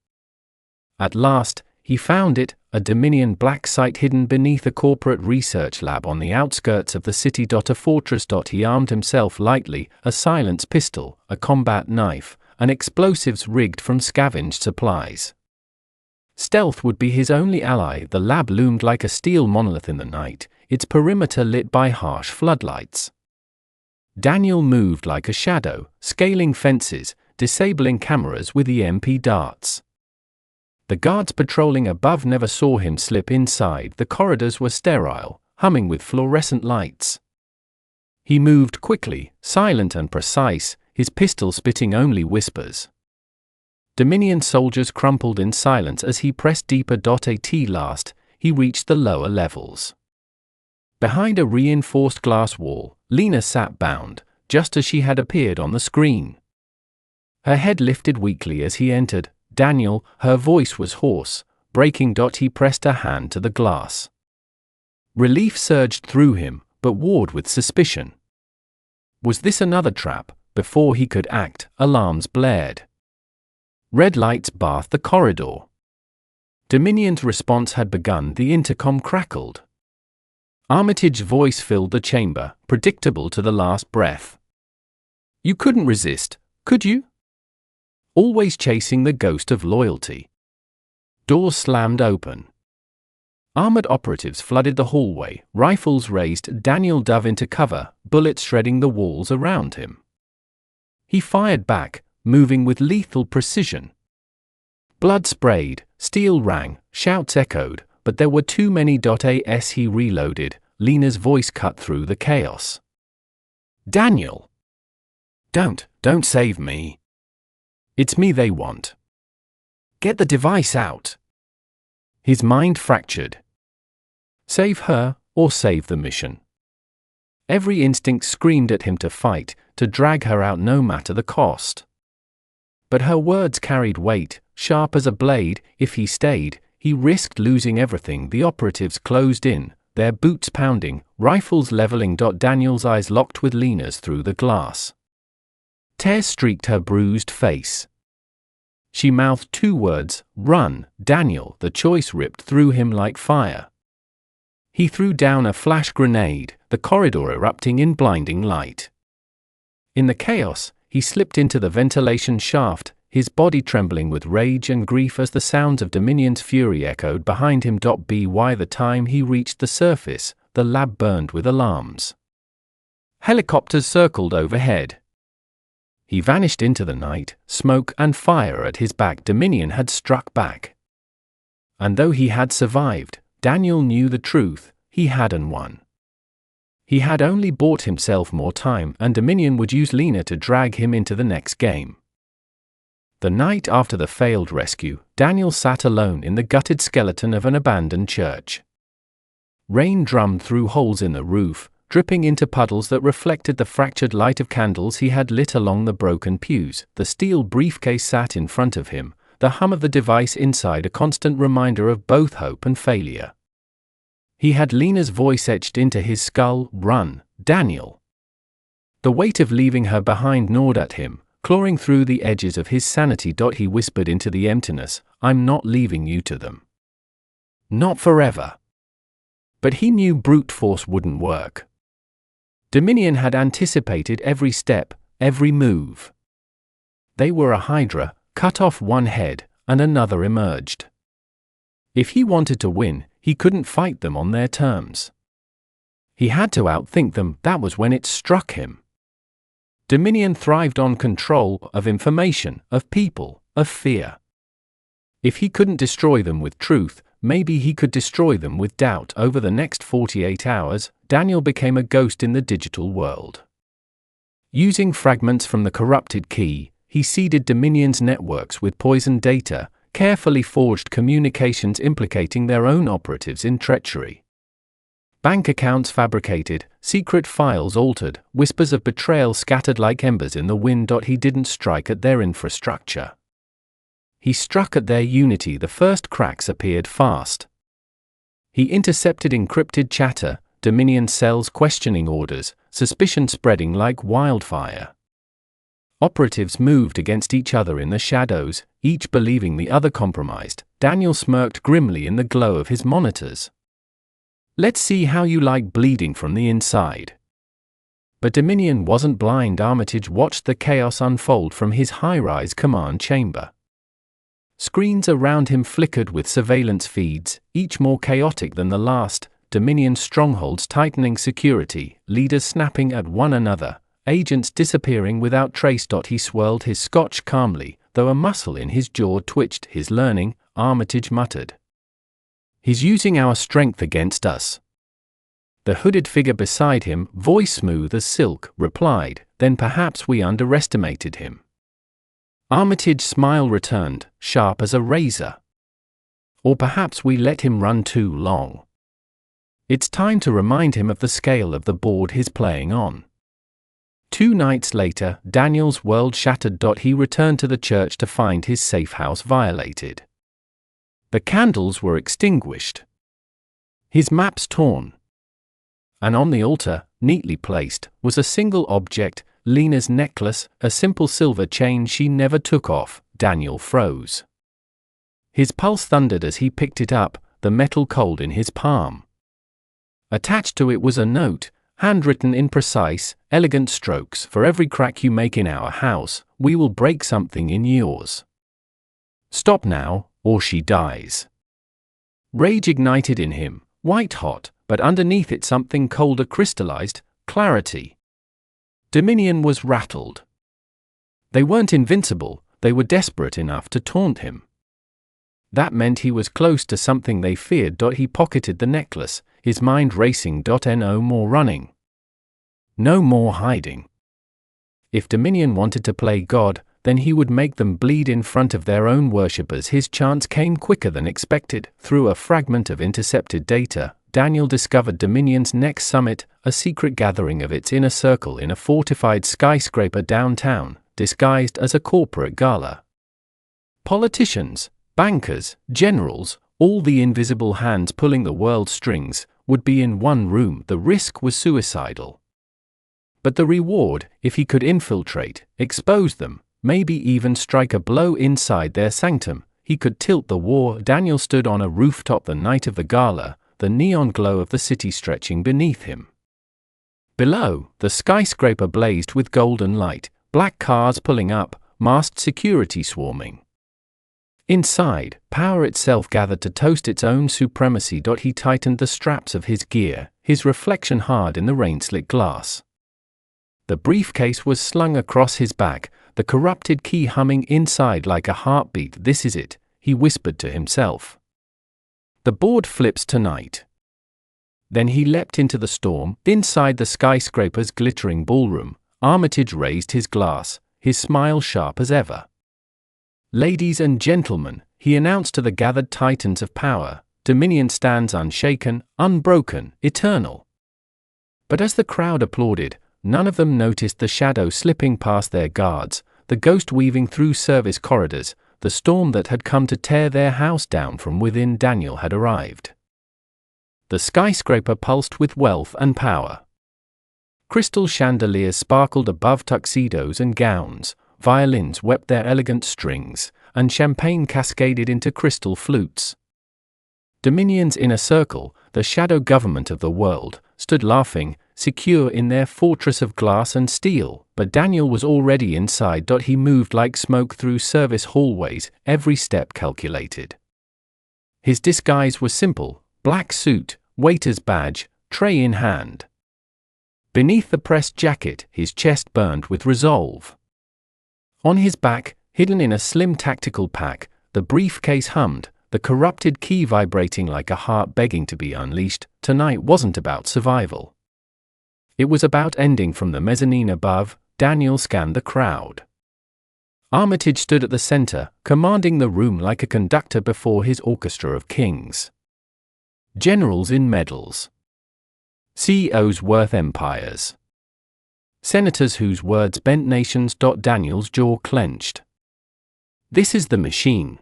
At last, he found it, a Dominion black site hidden beneath a corporate research lab on the outskirts of the city. A fortress. He armed himself lightly, a silence pistol, a combat knife, and explosives rigged from scavenged supplies. Stealth would be his only ally. The lab loomed like a steel monolith in the night, its perimeter lit by harsh floodlights. Daniel moved like a shadow, scaling fences, disabling cameras with EMP darts. The guards patrolling above never saw him slip inside. The corridors were sterile, humming with fluorescent lights. He moved quickly, silent and precise, his pistol spitting only whispers. Dominion soldiers crumpled in silence as he pressed deeper. At last, he reached the lower levels. Behind a reinforced glass wall, Lena sat bound, just as she had appeared on the screen. Her head lifted weakly as he entered. Daniel, her voice was hoarse, breaking. He pressed a hand to the glass. Relief surged through him, but warred with suspicion. Was this another trap? Before he could act, alarms blared. Red lights bathed the corridor. Dominion's response had begun. The intercom crackled. Armitage's voice filled the chamber, predictable to the last breath. You couldn't resist, could you? Always chasing the ghost of loyalty. Doors slammed open. Armored operatives flooded the hallway, rifles raised. Daniel dove into cover, bullets shredding the walls around him. He fired back, moving with lethal precision. Blood sprayed, steel rang, shouts echoed, but there were too many. As he reloaded, Lena's voice cut through the chaos. Daniel! Don't save me. It's me they want. Get the device out. His mind fractured. Save her, or save the mission. Every instinct screamed at him to fight, to drag her out no matter the cost. But her words carried weight, sharp as a blade. If he stayed, he risked losing everything. The operatives closed in, their boots pounding, rifles leveling. Daniel's eyes locked with Lena's through the glass. Tears streaked her bruised face. She mouthed two words, "Run, Daniel." The choice ripped through him like fire. He threw down a flash grenade, the corridor erupting in blinding light. In the chaos, he slipped into the ventilation shaft, his body trembling with rage and grief as the sounds of Dominion's fury echoed behind him. By the time he reached the surface, the lab burned with alarms. Helicopters circled overhead. He vanished into the night, smoke and fire at his back. Dominion had struck back. And though he had survived, Daniel knew the truth: he hadn't won. He had only bought himself more time, and Dominion would use Lena to drag him into the next game. The night after the failed rescue, Daniel sat alone in the gutted skeleton of an abandoned church. Rain drummed through holes in the roof, dripping into puddles that reflected the fractured light of candles he had lit along the broken pews. The steel briefcase sat in front of him, the hum of the device inside a constant reminder of both hope and failure. He had Lena's voice etched into his skull: "Run, Daniel." The weight of leaving her behind gnawed at him, clawing through the edges of his sanity. He whispered into the emptiness, "I'm not leaving you to them. Not forever." But he knew brute force wouldn't work. Dominion had anticipated every step, every move. They were a hydra, cut off one head, and another emerged. If he wanted to win, he couldn't fight them on their terms. He had to outthink them. That was when it struck him. Dominion thrived on control, of information, of people, of fear. If he couldn't destroy them with truth, maybe he could destroy them with doubt. Over the next 48 hours, Daniel became a ghost in the digital world. Using fragments from the corrupted key, he seeded Dominion's networks with poisoned data, carefully forged communications implicating their own operatives in treachery. Bank accounts fabricated, secret files altered, whispers of betrayal scattered like embers in the wind. He didn't strike at their infrastructure. He struck at their unity. The first cracks appeared fast. He intercepted encrypted chatter, Dominion cells questioning orders, suspicion spreading like wildfire. Operatives moved against each other in the shadows, each believing the other compromised. Daniel smirked grimly in the glow of his monitors. "Let's see how you like bleeding from the inside." But Dominion wasn't blind. Armitage watched the chaos unfold from his high-rise command chamber. Screens around him flickered with surveillance feeds, each more chaotic than the last. Dominion strongholds tightening security, leaders snapping at one another, agents disappearing without trace. He swirled his scotch calmly, though a muscle in his jaw twitched. "His learning," Armitage muttered. "He's using our strength against us." The hooded figure beside him, voice smooth as silk, replied, "Then perhaps we underestimated him." Armitage's smile returned, sharp as a razor. "Or perhaps we let him run too long. It's time to remind him of the scale of the board he's playing on." 2 nights later, Daniel's world shattered. He returned to the church to find his safe house violated. The candles were extinguished. His maps torn. And on the altar, neatly placed, was a single object, Lena's necklace, a simple silver chain she never took off, Daniel froze. His pulse thundered as he picked it up, the metal cold in his palm. Attached to it was a note, handwritten in precise, elegant strokes. For every crack you make in our house, we will break something in yours. Stop now, or she dies. Rage ignited in him, white hot, but underneath it something colder crystallized, clarity. Dominion was rattled. They weren't invincible, they were desperate enough to taunt him. That meant he was close to something they feared. He pocketed the necklace, his mind racing. No more running. No more hiding. If Dominion wanted to play God, then he would make them bleed in front of their own worshippers. His chance came quicker than expected. Through a fragment of intercepted data, Daniel discovered Dominion's next summit, a secret gathering of its inner circle in a fortified skyscraper downtown, disguised as a corporate gala. Politicians, bankers, generals, all the invisible hands pulling the world's strings, would be in one room. The risk was suicidal. But the reward, if he could infiltrate, expose them, maybe even strike a blow inside their sanctum, he could tilt the war. Daniel stood on a rooftop the night of the gala, the neon glow of the city stretching beneath him. Below, the skyscraper blazed with golden light, black cars pulling up, masked security swarming. Inside, power itself gathered to toast its own supremacy. He tightened the straps of his gear, his reflection hard in the rain-slick glass. The briefcase was slung across his back, the corrupted key humming inside like a heartbeat. This is it, he whispered to himself. The board flips tonight. Then he leapt into the storm. Inside the skyscraper's glittering ballroom, Armitage raised his glass, his smile sharp as ever. Ladies and gentlemen, he announced to the gathered titans of power, Dominion stands unshaken, unbroken, eternal. But as the crowd applauded, none of them noticed the shadow slipping past their guards, the ghost weaving through service corridors. The storm that had come to tear their house down from within. Daniel had arrived. The skyscraper pulsed with wealth and power. Crystal chandeliers sparkled above tuxedos and gowns, violins wept their elegant strings, and champagne cascaded into crystal flutes. Dominion's inner circle, the shadow government of the world, stood laughing, secure in their fortress of glass and steel, but Daniel was already inside. He moved like smoke through service hallways, every step calculated. His disguise was simple, black suit, waiter's badge, tray in hand. Beneath the pressed jacket, his chest burned with resolve. On his back, hidden in a slim tactical pack, the briefcase hummed, the corrupted key vibrating like a heart begging to be unleashed. Tonight wasn't about survival. It was about ending. From the mezzanine above, Daniel scanned the crowd. Armitage stood at the center, commanding the room like a conductor before his orchestra of kings. Generals in medals. CEOs worth empires. Senators whose words bent nations. Daniel's jaw clenched. This is the machine.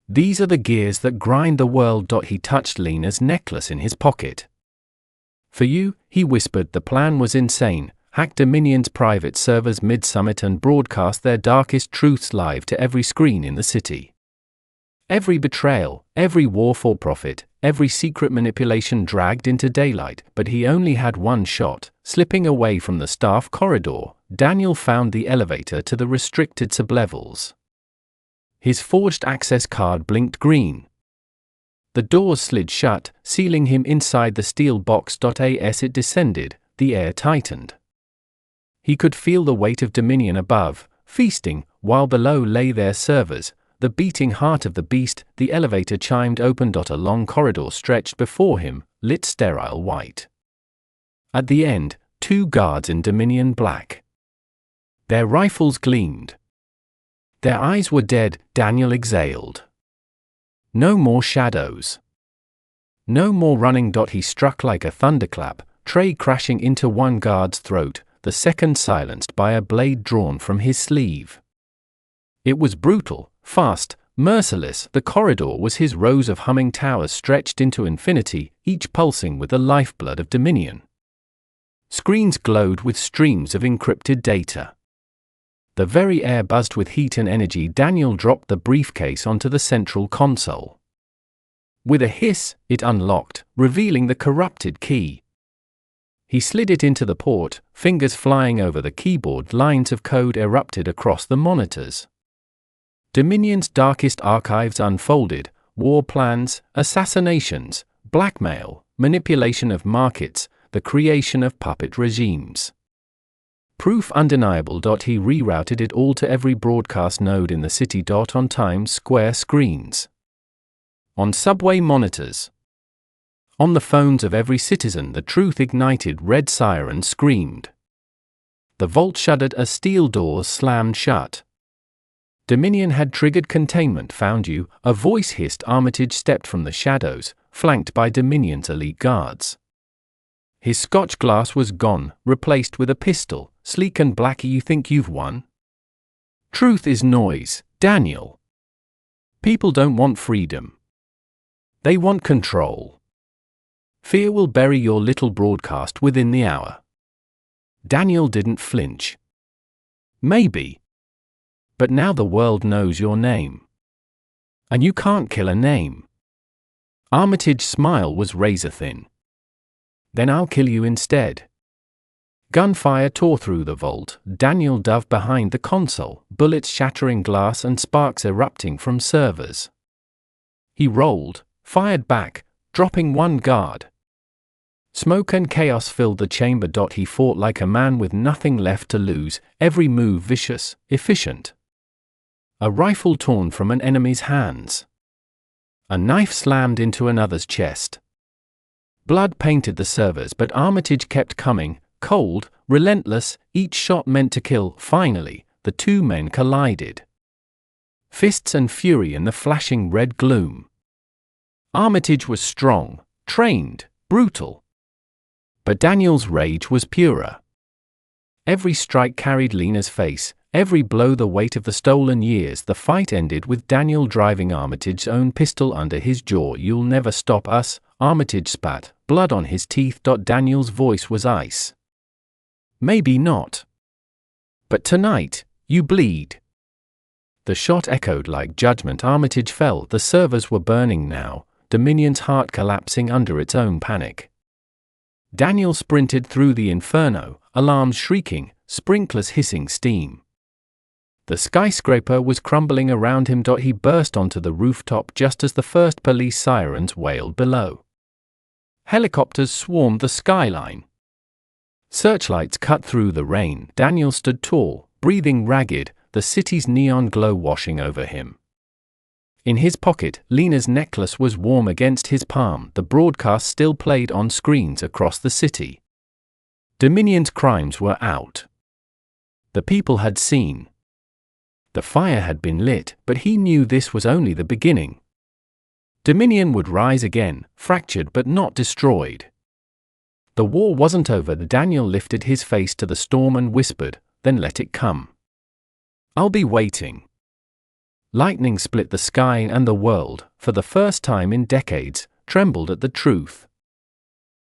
These are the gears that grind the world. He touched Lena's necklace in his pocket. For you, he whispered. The plan was insane. Hack Dominion's private servers mid-summit and broadcast their darkest truths live to every screen in the city. Every betrayal, every war for profit, every secret manipulation dragged into daylight. But he only had one shot. Slipping away from the staff corridor, Daniel found the elevator to the restricted sublevels. His forged access card blinked green. The doors slid shut, sealing him inside the steel box. As it descended, the air tightened. He could feel the weight of Dominion above, feasting, while below lay their servers, the beating heart of the beast. The elevator chimed open. A long corridor stretched before him, lit sterile white. At the end, 2 guards in Dominion black. Their rifles gleamed. Their eyes were dead. Daniel exhaled. No more shadows. No more running. He struck like a thunderclap, tray crashing into one guard's throat, the second silenced by a blade drawn from his sleeve. It was brutal, fast, merciless. The corridor was his rows of humming towers stretched into infinity, each pulsing with the lifeblood of Dominion. Screens glowed with streams of encrypted data. The very air buzzed with heat and energy. Daniel dropped the briefcase onto the central console. With a hiss, it unlocked, revealing the corrupted key. He slid it into the port, fingers flying over the keyboard. Lines of code erupted across the monitors. Dominion's darkest archives unfolded: war plans, assassinations, blackmail, manipulation of markets, the creation of puppet regimes. Proof undeniable. He rerouted it all to every broadcast node in the city. On Times Square screens. On subway monitors. On the phones of every citizen, the truth ignited. Red sirens screamed. The vault shuddered as steel doors slammed shut. Dominion had triggered containment. Found you, a voice hissed. Armitage stepped from the shadows, flanked by Dominion's elite guards. His scotch glass was gone, replaced with a pistol. Sleek and black. You think you've won? Truth is noise, Daniel. People don't want freedom. They want control. Fear will bury your little broadcast within the hour. Daniel didn't flinch. Maybe. But now the world knows your name. And you can't kill a name. Armitage's smile was razor thin. Then I'll kill you instead. Gunfire tore through the vault. Daniel dove behind the console, bullets shattering glass and sparks erupting from servers. He rolled, fired back, dropping one guard. Smoke and chaos filled the chamber. He fought like a man with nothing left to lose, every move vicious, efficient. A rifle torn from an enemy's hands. A knife slammed into another's chest. Blood painted the servers, but Armitage kept coming, cold, relentless, each shot meant to kill. Finally, the two men collided. Fists and fury in the flashing red gloom. Armitage was strong, trained, brutal. But Daniel's rage was purer. Every strike carried Lena's face, every blow the weight of the stolen years. The fight ended with Daniel driving Armitage's own pistol under his jaw. You'll never stop us, Armitage spat, blood on his teeth. Daniel's voice was ice. Maybe not. But tonight, you bleed. The shot echoed like judgment. Armitage fell. The servers were burning now, Dominion's heart collapsing under its own panic. Daniel sprinted through the inferno, alarms shrieking, sprinklers hissing steam. The skyscraper was crumbling around him. He burst onto the rooftop just as the first police sirens wailed below. Helicopters swarmed the skyline. Searchlights cut through the rain. Daniel stood tall, breathing ragged, the city's neon glow washing over him. In his pocket, Lena's necklace was warm against his palm. The broadcast still played on screens across the city. Dominion's crimes were out. The people had seen. The fire had been lit, but he knew this was only the beginning. Dominion would rise again, fractured but not destroyed. The war wasn't over. Daniel lifted his face to the storm and whispered, "Then let it come. I'll be waiting." Lightning split the sky, and the world, for the first time in decades, trembled at the truth.